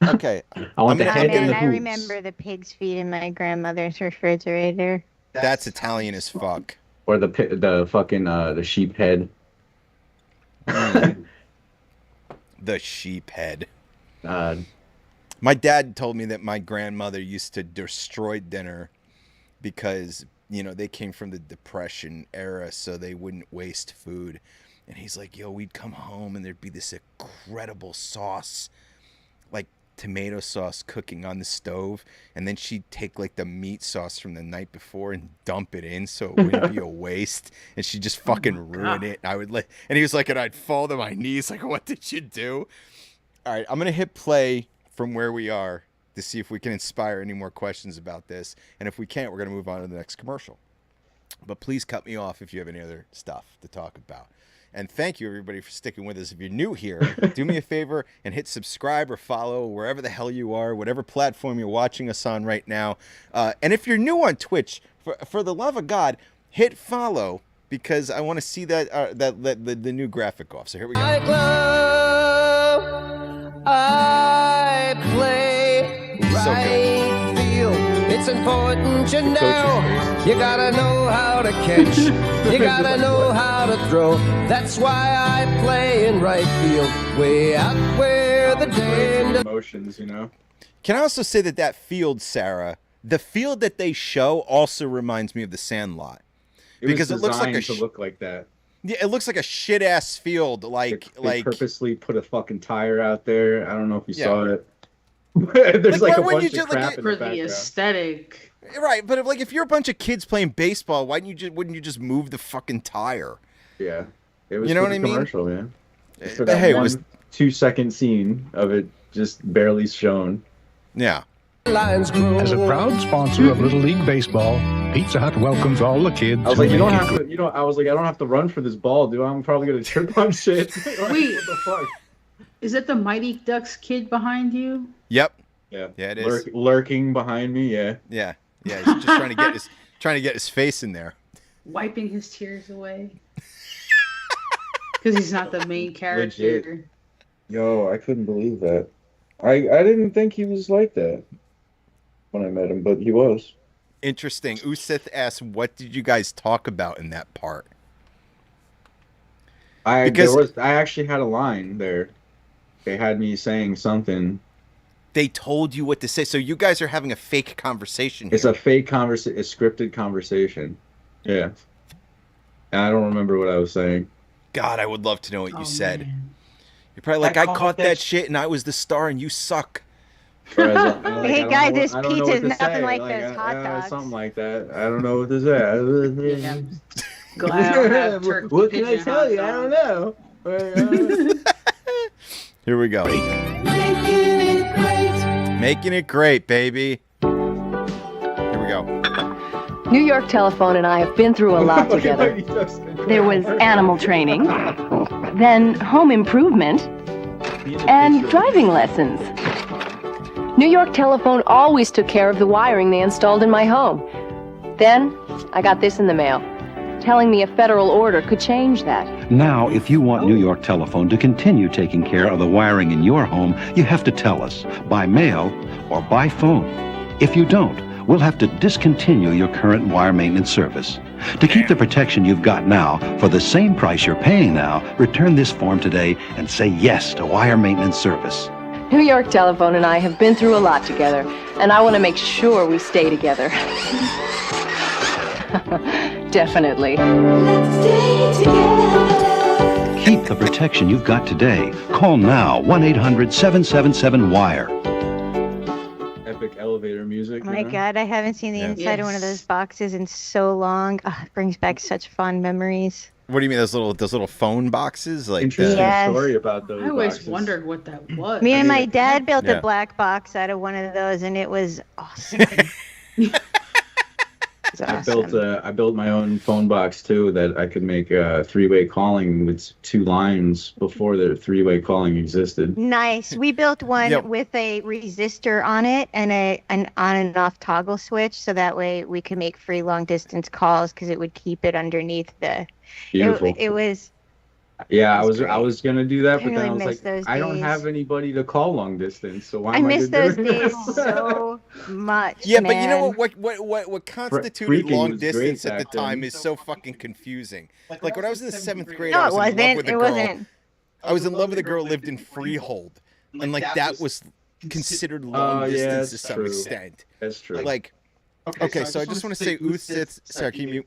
Okay. I want the head and the I hooves. remember the pig's feet in my grandmother's refrigerator. That's Italian as fuck. Or the fucking the sheep head. The sheep head. My dad told me that my grandmother used to destroy dinner because, you know, they came from the Depression era, so they wouldn't waste food. And he's like, yo, we'd come home and there'd be this incredible sauce, like tomato sauce cooking on the stove. And then she'd take like the meat sauce from the night before and dump it in so it wouldn't be a waste. And she'd just fucking ruin it. And and he was like, and I'd fall to my knees like, what did you do? All right, I'm going to hit play from where we are to see if we can inspire any more questions about this. And if we can't, we're going to move on to the next commercial. But please cut me off if you have any other stuff to talk about. And thank you, everybody, for sticking with us. If you're new here, do me a favor and hit subscribe or follow wherever the hell you are, whatever platform you're watching us on right now. And if you're new on Twitch, for the love of God, hit follow because I want to see that the new graphic off. So here we go. I play right field. It's important to know. You gotta know how to catch. You gotta know how to throw. That's why I play in right field, way out where the damned emotions, you know. Can I also say that field, Sarah, the field that they show also reminds me of the Sandlot Because it looks like to look like that. Yeah, it looks like a shit ass field. They purposely put a fucking tire out there. I don't know if you saw it. There's like a bunch of crap in the background. For the aesthetic. Right, but if you're a bunch of kids playing baseball, wouldn't you just move the fucking tire? Yeah, it was. You know what I mean? Commercial, man. For that it was 2-second scene of it just barely shown. Yeah. As a proud sponsor of Little League Baseball, Pizza Hut welcomes all the kids. I was like, I don't have to run for this ball, dude. I'm probably gonna trip on shit. Wait, what the fuck? Is that the Mighty Ducks kid behind you? Yep. Yeah, it is. Lurking behind me. Yeah. Yeah. He's just trying to get his face in there. Wiping his tears away. Because he's not the main character. Legit. Yo, I couldn't believe that. I didn't think he was like that when I met him, but he was. Interesting. Usith asked, what did you guys talk about in that part? I actually had a line there. They had me saying something. They told you what to say. So you guys are having a fake conversation here. It's a fake conversation, a scripted conversation. Yeah. And I don't remember what I was saying. God, I would love to know what you said. Man. You're probably like, I caught that shit and I was the star and you suck. Hey guys, this pizza is nothing like those hot dogs. Something like that. I don't know what to say. What can I tell you? I don't know. Here we go. Making it great, baby. Here we go. New York Telephone and I have been through a lot together. There was animal training, then home improvement, and driving lessons. New York Telephone always took care of the wiring they installed in my home. Then, I got this in the mail, telling me a federal order could change that. Now, if you want New York Telephone to continue taking care of the wiring in your home, you have to tell us, by mail or by phone. If you don't, we'll have to discontinue your current wire maintenance service. To keep the protection you've got now for the same price you're paying now, return this form today and say yes to wire maintenance service. New York Telephone and I have been through a lot together, and I want to make sure we stay together. Definitely. Keep the protection you've got today. Call now, 1-800-777-WIRE. Epic elevator music. Oh my God, I haven't seen the inside of one of those boxes in so long. Oh, it brings back such fond memories. What do you mean those little phone boxes? Like interesting story about those. I always boxes. wondered what that was. Me and my dad built a black box out of one of those, and it was awesome. I built my own phone box too that I could make three-way calling with 2 lines before the three-way calling existed. Nice. We built one with a resistor on it and an on and off toggle switch, so that way we could make free long distance calls because it would keep it underneath the. Beautiful. It was. Yeah, I was gonna do that, but really then I was like, I don't have anybody to call long distance, so why am I miss those doing days this? so much. Yeah, man. but you know what constituted Freaking long was distance great at the back then. time is so fucking confusing. Like when I was in the 7th grade, No, I it was in love wasn't. with a It girl. wasn't. I was in love with a girl who lived in Freehold, and like that was considered long distance to some extent. That's true. Like, okay, so I just want to say, sorry, can you mute?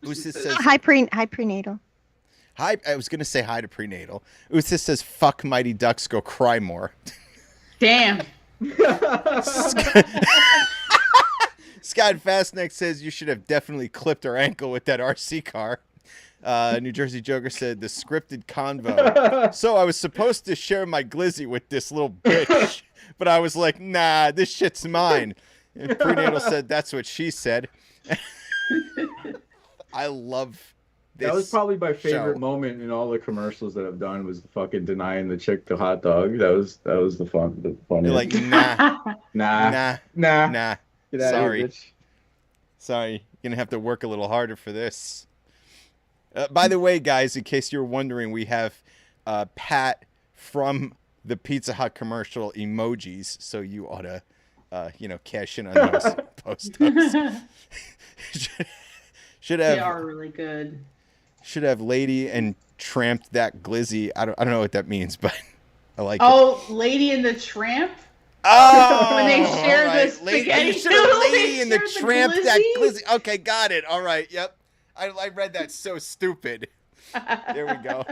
Uthis says Hi prenatal. hi. I was gonna say hi to prenatal. Uthis says, "Fuck Mighty Ducks, go cry more." Damn. Scott Fastneck says you should have definitely clipped her ankle with that RC car. New Jersey Joker said the scripted convo. So I was supposed to share my glizzy with this little bitch, but I was like, nah, this shit's mine. And Prenatal said that's what she said. I love this. That was probably my favorite show. moment in all the commercials that I've done was the fucking denying the chick the hot dog. That was the funniest. You're like, nah, nah. Get out Sorry. of here, bitch. Sorry, you're gonna have to work a little harder for this. By the way, guys, in case you're wondering, we have Pat from the Pizza Hut commercial emojis, so you ought to, cash in on those. Post those. Should have. They are really good. Should have Lady and Tramped that glizzy. I don't know what that means, but I like it. Oh, Lady and the Tramp. Oh, when they share right. the spaghetti You should have noodles, Lady they and the share Tramp that glizzy? glizzy. Okay, got it. All right, yep. I read that so stupid. There we go.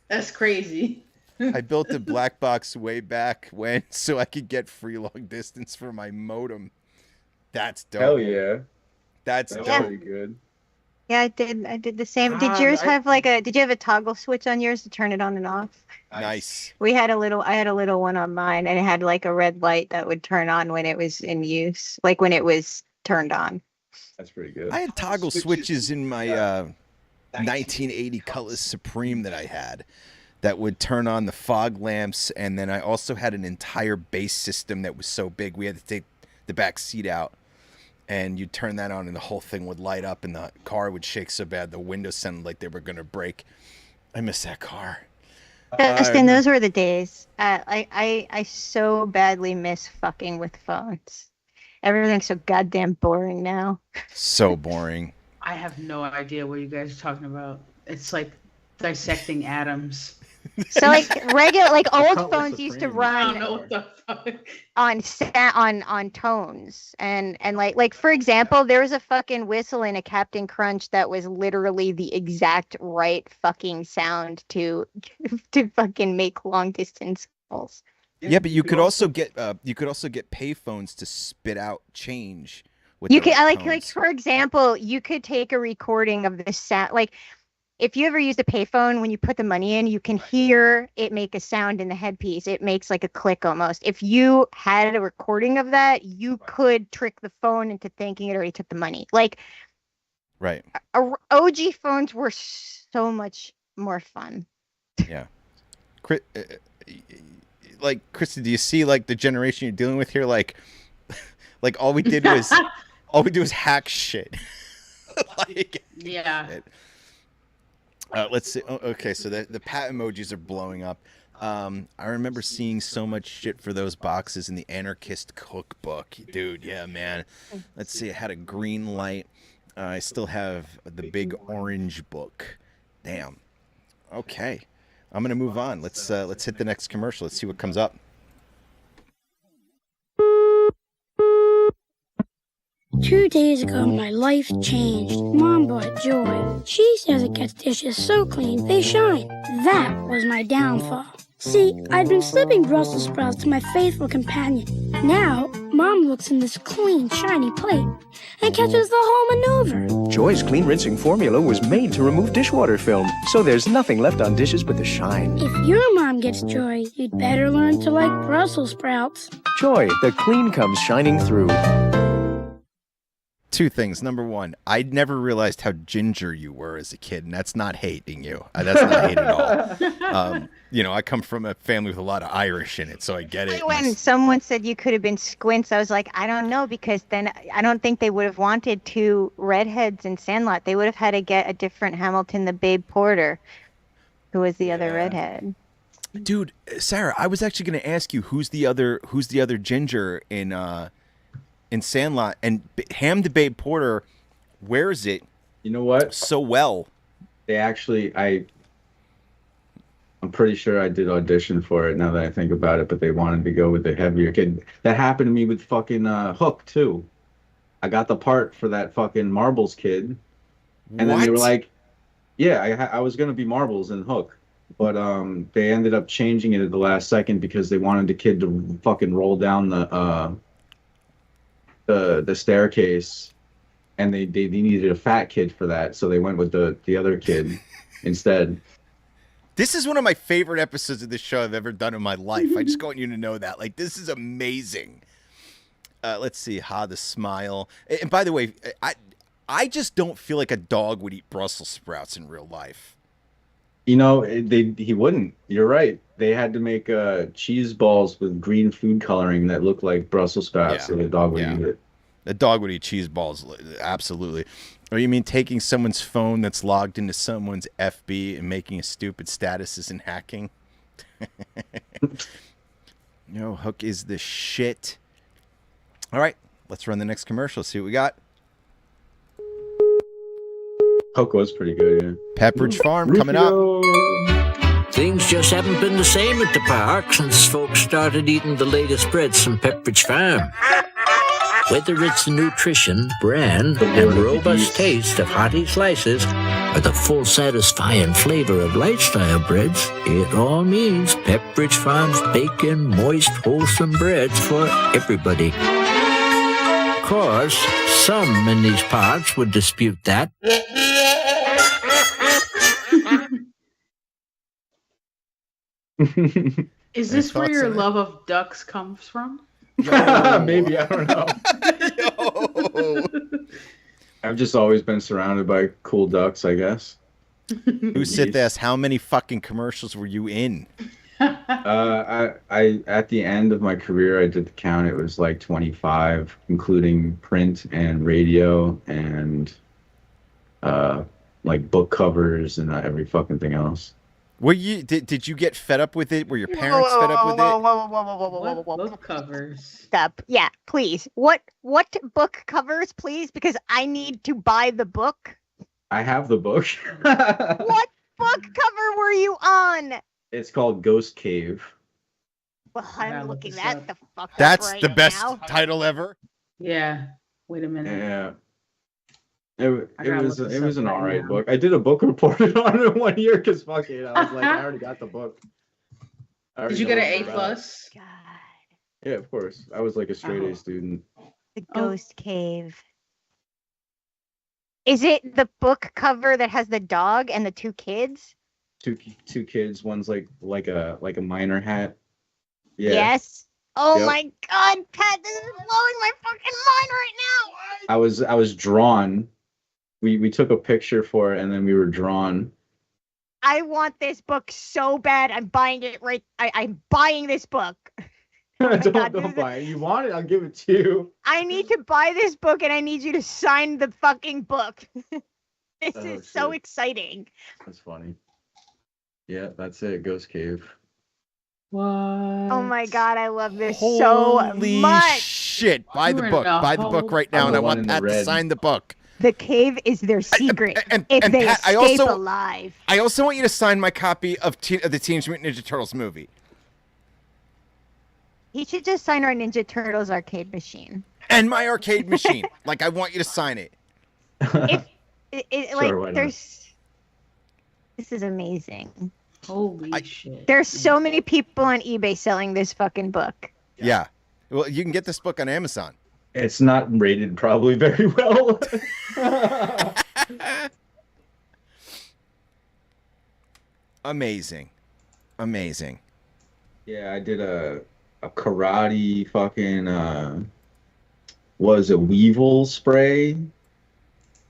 That's crazy. I built a black box way back when so I could get free long distance for my modem. That's dope. Hell yeah. That's That's dope. pretty good. Yeah, I did the same. Did yours have did you have a toggle switch on yours to turn it on and off? Nice. I had a little one on mine, and it had like a red light that would turn on when it was in use, like when it was turned on. That's pretty good. I had toggle switches in my 1980 Cutlass Supreme that I had that would turn on the fog lamps, and then I also had an entire bass system that was so big we had to take the back seat out, and you'd turn that on and the whole thing would light up and the car would shake so bad the windows sounded like they were going to break. I miss that car. Dustin, those were the days. I so badly miss fucking with phones. Everything's so goddamn boring now. So boring. I have no idea what you guys are talking about. It's like dissecting atoms. So like regular, like old phones used to run I don't know what the fuck. on tones and like for example, there was a fucking whistle in a Captain Crunch that was literally the exact right fucking sound to fucking make long distance calls. Yeah, but you could also get pay phones to spit out change. With You the could right like tones. for example, you could take a recording of the sound. Like if you ever used a payphone, when you put the money in, you can hear it make a sound in the headpiece. It makes like a click almost. If you had a recording of that, you could trick the phone into thinking it already took the money. Like, right. OG phones were so much more fun. Yeah. Like, Krista, do you see like the generation you're dealing with here? Like all we did was hack shit. Like, yeah. Let's see. Oh, okay, so the pat emojis are blowing up. I remember seeing so much shit for those boxes in the Anarchist Cookbook. Dude, yeah, man. Let's see. I had a green light. I still have the big orange book. Damn. Okay. I'm going to move on. Let's hit the next commercial. Let's see what comes up. 2 days ago, my life changed. Mom bought Joy. She says it gets dishes so clean they shine. That was my downfall. See, I'd been slipping Brussels sprouts to my faithful companion. Now, Mom looks in this clean, shiny plate and catches the whole maneuver. Joy's clean rinsing formula was made to remove dishwater film, so there's nothing left on dishes but the shine. If your mom gets Joy, you'd better learn to like Brussels sprouts. Joy, the clean comes shining through. Two things. Number one, I never realized how ginger you were as a kid, and that's not hating you. That's not hate at all. I come from a family with a lot of Irish in it, so I get it. When someone said you could have been Squints, I was like, I don't know, because then I don't think they would have wanted two redheads in Sandlot. They would have had to get a different Hamilton, the Babe Porter, who was the other redhead. Dude, Sarah, I was actually going to ask you who's the other ginger in Sandlot, and Ham the Babe Porter wears it. You know what? So well. They actually, I'm pretty sure I did audition for it now that I think about it, but they wanted to go with the heavier kid. That happened to me with fucking Hook too. I got the part for that fucking Marbles kid, and then they were like, "Yeah, I was gonna be Marbles in Hook." But they ended up changing it at the last second because they wanted the kid to fucking roll down the staircase, and they needed a fat kid for that, so they went with the other kid instead. This is one of my favorite episodes of this show I've ever done in my life. I just want you to know that. Like, this is amazing. Let's see. The smile. And by the way, I just don't feel like a dog would eat Brussels sprouts in real life. He wouldn't. You're right. They had to make cheese balls with green food coloring that looked like Brussels sprouts, so the dog would eat it. The dog would eat cheese balls, absolutely. Or you mean taking someone's phone that's logged into someone's FB and making a stupid statuses and hacking? Hook is the shit. All right, let's run the next commercial. See what we got. Hook was pretty good, yeah. Pepperidge Farm coming up. Things just haven't been the same at the park since folks started eating the latest breads from Pepperidge Farm. Whether it's the nutrition, brand, and robust taste of hearty slices, or the full satisfying flavor of lifestyle breads, it all means Pepperidge Farm's bacon, moist, wholesome breads for everybody. Of course, some in these parts would dispute that. Is this where your love of ducks comes from? Maybe, I don't know. I've just always been surrounded by cool ducks, I guess. Who said this? How many fucking commercials were you in? I at the end of my career, I did the count. It was like 25, including print and radio and like book covers and every fucking thing else. Were you did you get fed up with it? Were your parents fed up with it? Whoa. Book covers. Stop. Yeah, please. What book covers, please? Because I need to buy the book. I have the book. What book cover were you on? It's called Ghost Cave. Well, I'm looking that the fuck up That's right the best now. title ever. Yeah. Wait a minute. Yeah. It was an alright book. I did a book report on it 1 year because fuck it. I was like, I already got the book. Did you get an A+? God. Yeah, of course. I was like a straight A student. The Ghost Cave. Is it the book cover that has the dog and the two kids? Two kids. One's like a miner hat. Yeah. Yes. Oh my God, Pat! This is blowing my fucking mind right now. I was drawn. We took a picture for it and then we were drawn. I want this book so bad. I'm buying it right. I'm buying this book. Don't buy it. You want it? I'll give it to you. I need to buy this book and I need you to sign the fucking book. This is so exciting. That's funny. Yeah, that's it. Ghost Cave. What? Oh my God, I love this Holy so much. Shit. Buy the book. Buy the book right now, and I want Pat to sign the book. The cave is their secret. If they Pat, escape alive. I also want you to sign my copy of the Teenage Mutant Ninja Turtles movie. He should just sign our Ninja Turtles arcade machine. and my arcade machine. Like, I want you to sign it. This is amazing. Holy shit. There's so many people on eBay selling this fucking book. Yeah. Well, you can get this book on Amazon. It's not rated probably very well. Amazing. Yeah, I did a karate fucking was a weevil spray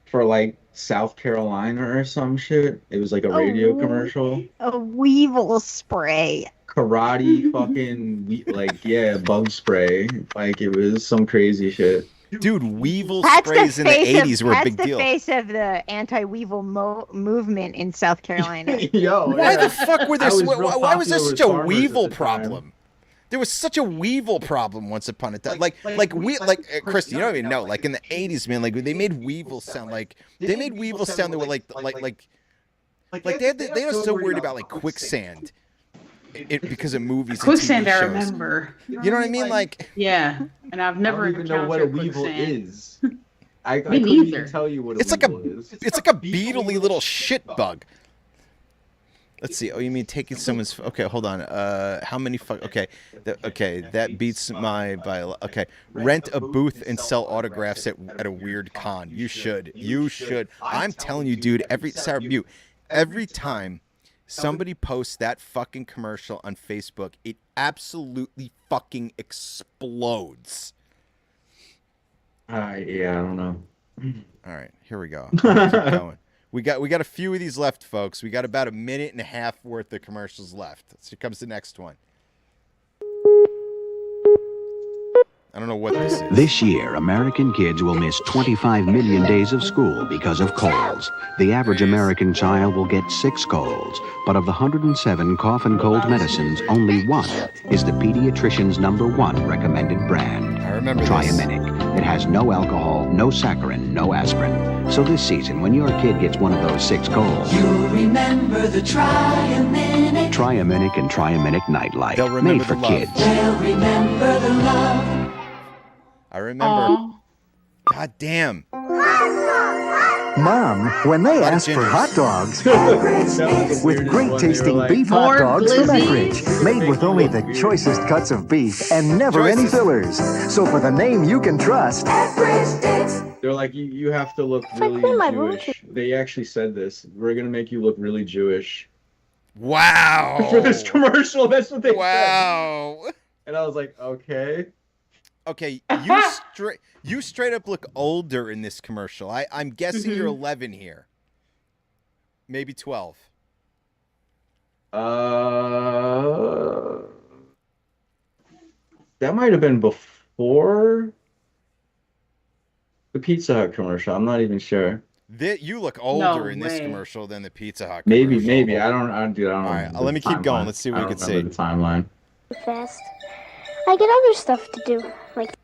for like South Carolina or some shit. It was like a radio commercial. A weevil spray. Karate fucking bug spray. Like it was some crazy shit. Dude, weevil sprays in the 80s were a big deal. That's the face of the anti-weevil movement in South Carolina. Why the fuck were there? Why was there such a weevil problem? There was such a weevil problem once upon a time. Like Chris, you don't even know. Like in the 80s, man, like they made weevil sound like they were like they were so worried about like quicksand. Because of movies. Quicksand, I remember. You know what I mean? Like, yeah, and I've never even know what a weevil is. I couldn't even tell you what a weevil is. It's like a beetly little shit bug. Let's see. Oh, you mean taking someone's? Okay, hold on. How many? Okay, that beats my by. Okay, rent a booth and sell autographs at a weird con. You should. I'm telling you, dude. Every time somebody posts that fucking commercial on Facebook, it absolutely fucking explodes. Yeah, I don't know. All right, here we go. Keep going. We got a few of these left, folks. We got about a minute and a half worth of commercials left. So here comes the next one. I don't know what this is. This year, American kids will miss 25 million days of school because of colds. The average American child will get 6 colds, but of the 107 cough and cold medicines, only one is the pediatrician's #1 recommended brand. I remember Triaminic. It has no alcohol, no saccharin, no aspirin. So this season, when your kid gets one of those 6 colds, you'll remember the Triaminic. Triaminic and Triaminic Nightlight, made for kids. They'll remember the love. I remember. God damn. Mom, when they ask for hot dogs, with great tasting beef hot dogs from Eckrich, made with only the choicest cuts of beef and never any fillers. So for the name you can trust, they're like, you have to look really Jewish. They actually said this. We're gonna make you look really Jewish. Wow. For this commercial, that's what they said. Wow. And I was like, okay. Okay, you straight up look older in this commercial. I'm guessing you're 11 here. Maybe 12. That might have been before the Pizza Hut commercial. I'm not even sure. You look older in this commercial than the Pizza Hut commercial. Maybe. I don't know. All right, let me keep going. Let's see what we can see. The timeline. Fast. I get other stuff to do, like.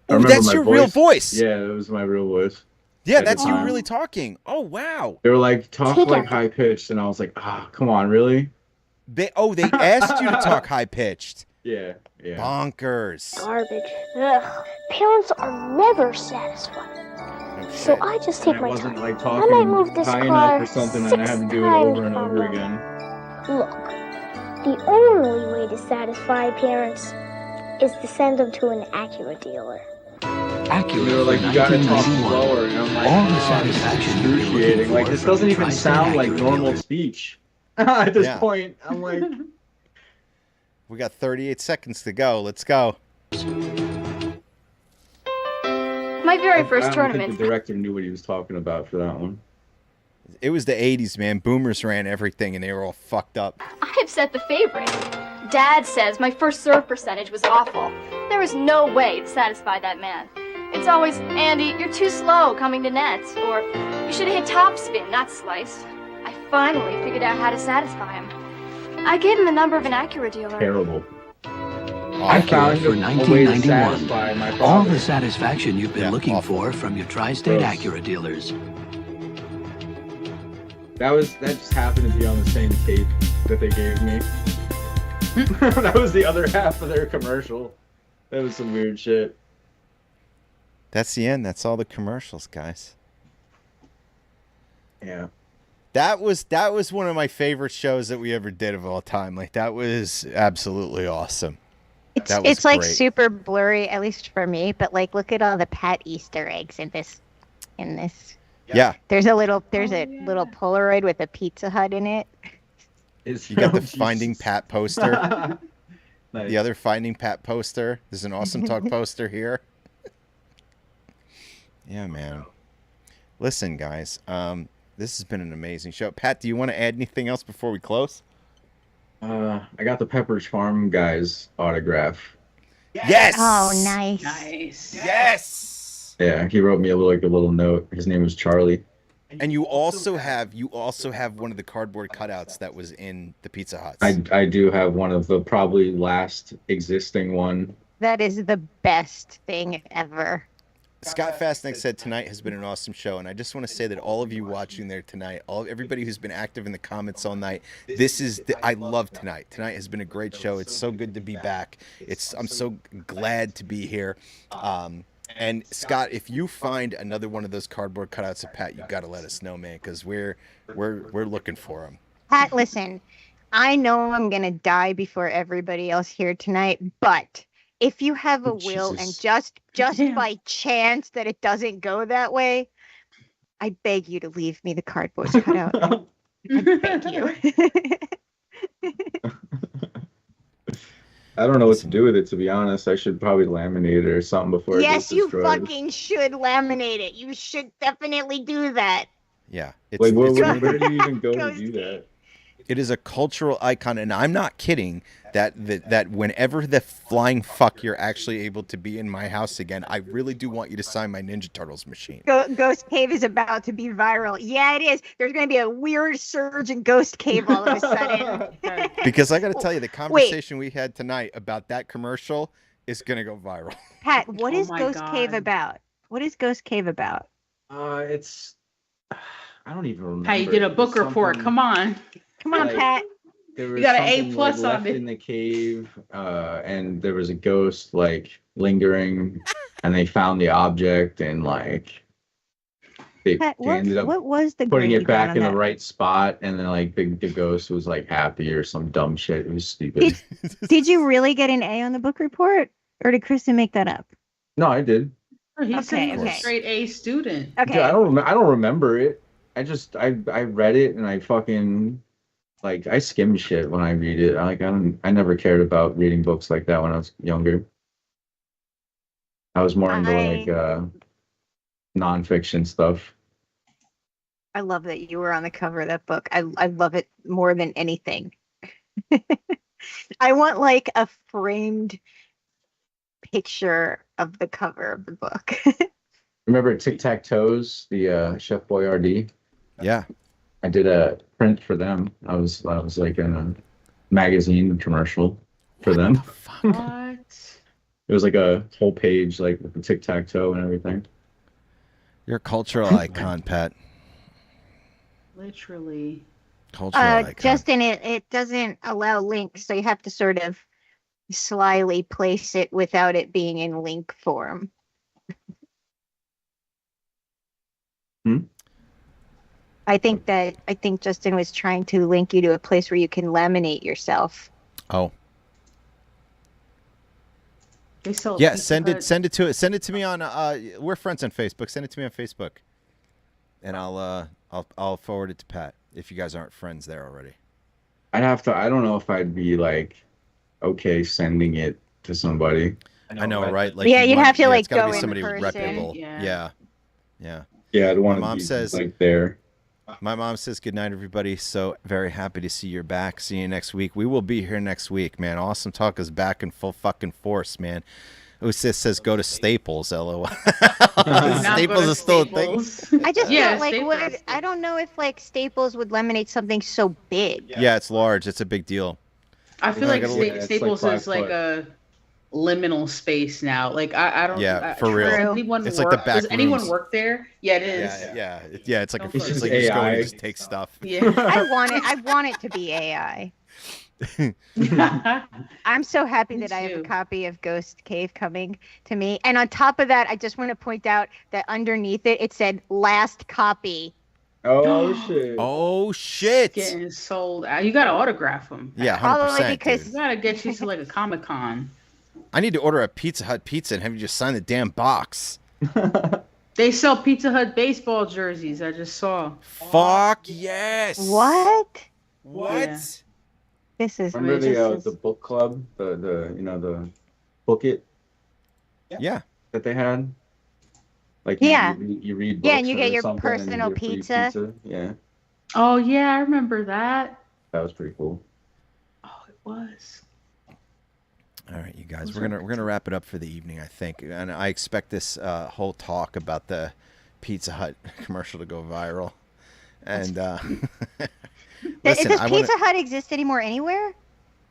Oh, that's your real voice. Yeah, it was my real voice. Yeah, that's you really talking. Oh, wow. They were like, talk like high pitched, and I was like, come on, really? They asked you to talk high pitched. Yeah. Bonkers. Garbage. Ugh. Parents are never satisfied. So I just take my time. Like I might move this car or something, and I have to do it over and over again. Look, the only way to satisfy parents is to send them to an Acura dealer. Acura, they were like, you gotta talk slower, and I'm like, all the satisfaction excruciating. Like, this doesn't even sound like normal speech. At this point, I'm like, we got 38 seconds to go. Let's go. My very first I don't think the director knew what he was talking about for that one. It was the 80s, man. Boomers ran everything, and they were all fucked up. I've set the favorite. Dad says my first serve percentage was awful. There was no way to satisfy that man. It's always, Andy, you're too slow coming to nets, or you should have hit topspin, not slice. I finally figured out how to satisfy him. I gave him the number of an Acura dealer. Terrible. Acura for $19.91. All the satisfaction you've been looking for from your tri-state Acura dealers. That just happened to be on the same tape that they gave me. That was the other half of their commercial. That was some weird shit. That's the end. That's all the commercials, guys. Yeah. That was one of my favorite shows that we ever did of all time. Like, that was absolutely awesome. It's like super blurry, at least for me. But like, look at all the Pat Easter eggs in this. Yeah. There's a little Polaroid with a Pizza Hut in it. You got the Finding Pat poster. Nice. The other Finding Pat poster. There's an Awesome Talk poster here. Yeah, man. Listen, guys. This has been an amazing show. Pat, do you want to add anything else before we close? I got the Pepperidge Farm guy's autograph. Yes. Oh, nice. Yes. Yeah, he wrote me a little note. His name was Charlie. And you also have one of the cardboard cutouts that was in the Pizza Huts. I do have one of the probably last existing one. That is the best thing ever. Scott Fastneck said tonight has been an awesome show, and I just want to say that all of you watching there tonight, everybody who's been active in the comments all night, I love tonight. Tonight has been a great show. It's so good to be back. I'm so glad to be here. And Scott, if you find another one of those cardboard cutouts of Pat, you got to let us know, man, because we're looking for them. Pat, listen, I know I'm gonna die before everybody else here tonight, but if you have a will and just by chance that it doesn't go that way, I beg you to leave me the cardboard cutout. I beg you. I don't know what to do with it, to be honest. I should probably laminate it or something before it gets destroyed. Yes, you fucking should laminate it. You should definitely do that. Yeah. Where do you even go to do that? It is a cultural icon, and I'm not kidding that whenever the flying fuck you're actually able to be in my house again, I really do want you to sign my Ninja Turtles machine. Ghost Cave is about to be viral. Yeah, it is. There's going to be a weird surge in Ghost Cave all of a sudden. Because I got to tell you, the conversation we had tonight about that commercial is going to go viral. Pat, what is Ghost Cave about? What is Ghost Cave about? It's... I don't even remember. Pat, you did a book report. Come on. Come on, Pat. You got an A+ on it. In the cave, and there was a ghost lingering, and they found the object, and they ended up putting it back in the right spot, and then the ghost was happy or some dumb shit. It was stupid. Did you really get an A on the book report, or did Kristen make that up? No, I did. He said he was a straight A student. Okay. Dude, I don't remember it. I read it and I fucking I skim shit when I read it. I never cared about reading books like that when I was younger. I was more into nonfiction stuff. I love that you were on the cover of that book. I love it more than anything. I want a framed picture of the cover of the book. Remember Tic Tac Toes, the Chef Boyardee? Yeah. I did a print for them. I was in a magazine commercial for them. What? It was a whole page with the tic tac toe and everything. You're a cultural icon, Pat. Literally. Cultural icon. Justin, it doesn't allow links, so you have to sort of slyly place it without it being in link form. I think Justin was trying to link you to a place where you can laminate yourself. Oh. Yeah, send it to me on we're friends on Facebook. Send it to me on Facebook. And I'll forward it to Pat if you guys aren't friends there already. I don't know if I'd be okay sending it to somebody. I know, right? You'd have to it's gotta go be in somebody person. reputable. Yeah. Yeah, I don't want to be there. My mom says good night, everybody. So very happy to see you're back. See you next week. We will be here next week, man. Awesome Talk is back in full fucking force, man. Usis says go to Staples, LOL. Staples is still a thing. I just I don't know if Staples would laminate something so big. Yeah, it's large. It's a big deal. I feel Staples is a liminal space now. I don't. Yeah, for real. It's the back Does anyone work there? Yeah, it is. Yeah. It's like you just go and just take stuff. Yeah. I want it to be AI. I'm so happy that I have a copy of Ghost Cave coming to me. And on top of that, I just want to point out that underneath it said last copy. Oh shit! Oh shit! Getting sold out. You gotta autograph them. Yeah, 100%. Because you gotta get you to like a Comic-Con. I need to order a Pizza Hut pizza and have you just sign the damn box. They sell Pizza Hut baseball jerseys. I just saw. Fuck yes! What? Yeah. This is remember the book club, the book it. Yeah. That they had. Like you read books. Yeah, and you get your something personal and you get free pizza. Yeah. Oh yeah, I remember that. That was pretty cool. Oh, it was. All right, you guys, we're gonna wrap it up for the evening, I think, and I expect this whole talk about the Pizza Hut commercial to go viral. And listen, does Pizza Hut exist anymore anywhere?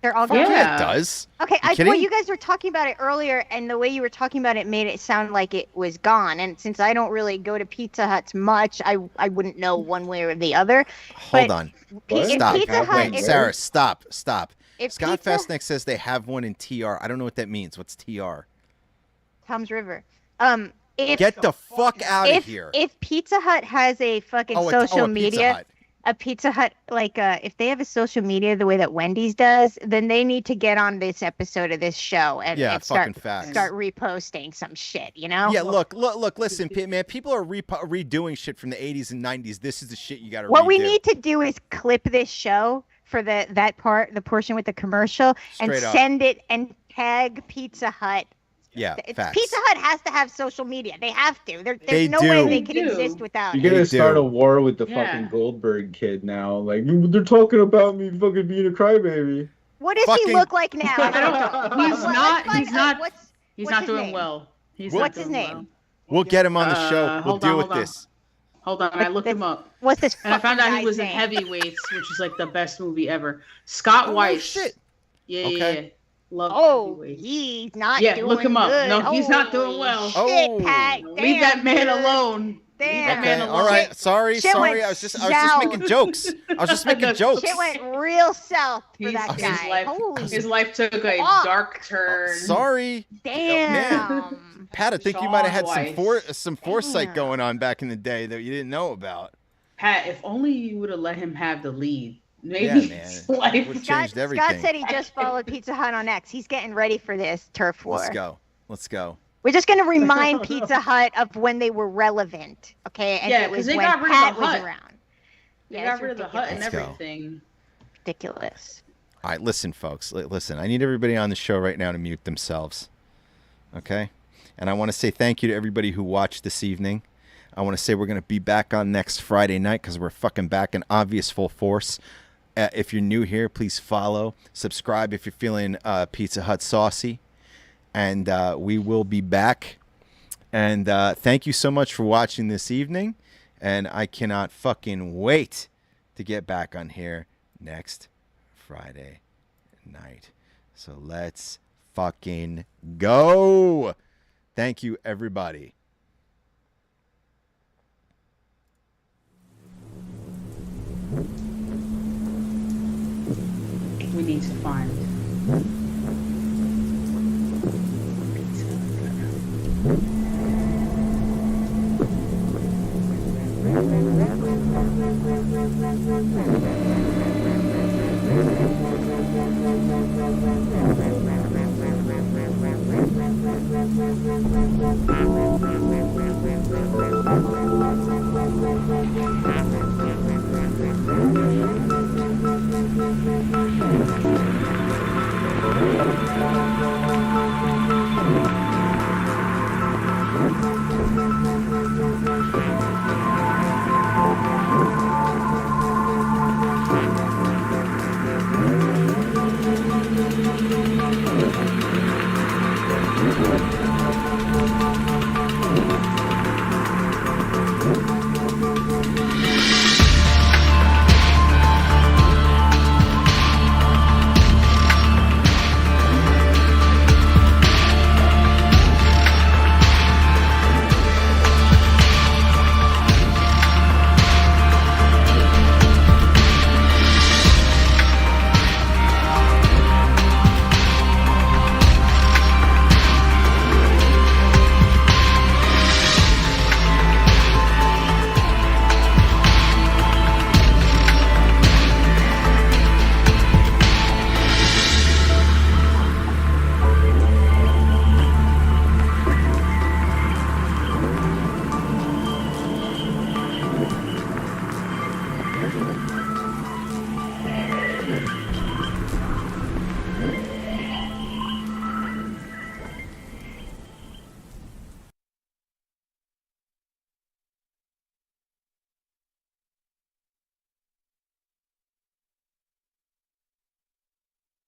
They're all gone. Yeah, it does. Okay, kidding? well, you guys were talking about it earlier, and the way you were talking about it made it sound like it was gone. And since I don't really go to Pizza Huts much, I wouldn't know one way or the other. Hold on. Stop. Pizza Hut, wait, Sarah, stop. If Scott Fastneck says they have one in TR. I don't know what that means. What's TR? Tom's River. Get the fuck out of here. If Pizza Hut has a fucking social media, a Pizza Hut, like if they have a social media the way that Wendy's does, then they need to get on this episode of this show and start reposting some shit, you know? Yeah, look, listen, man, people are redoing shit from the 80s and 90s. This is the shit you got to redo. What we need to do is clip this show for the portion with the commercial, and send it and tag Pizza Hut. Yeah, facts. Pizza Hut has to have social media. They have to. There's no way they can exist without it. You're gonna start a war with the fucking Goldberg kid now. Like, they're talking about me fucking being a crybaby. What does he look like now? He's not doing well. What's his name? We'll get him on the show. We'll deal with this. Hold on, I looked him up. What's this? And I found out he was in Heavyweights, which is like the best movie ever. Scott Weiss. Shit. Yeah. Love he's not doing look him up. good. No, he's not doing well. Shit, Pat. Leave that man alone. Damn. All right. Sorry. I was just making jokes. Shit went real south for that guy. His life took a dark turn. Sorry. Damn. Pat, I think you might have had some foresight going on back in the day that you didn't know about. Pat, if only you would have let him have the lead. Maybe his life would have changed everything. Scott said he just followed Pizza Hut on X. He's getting ready for this turf war. Let's go. We're just going to remind Pizza Hut of when they were relevant, okay? And it was when Pat was around. They got rid of the hut and everything. Ridiculous. All right, listen, folks. Listen, I need everybody on the show right now to mute themselves, okay? And I want to say thank you to everybody who watched this evening. I want to say we're going to be back on next Friday night because we're fucking back in obvious full force. If you're new here, please follow, subscribe if you're feeling Pizza Hut saucy. And we will be back. And thank you so much for watching this evening. And I cannot fucking wait to get back on here next Friday night. So let's fucking go. Thank you, everybody. We need to find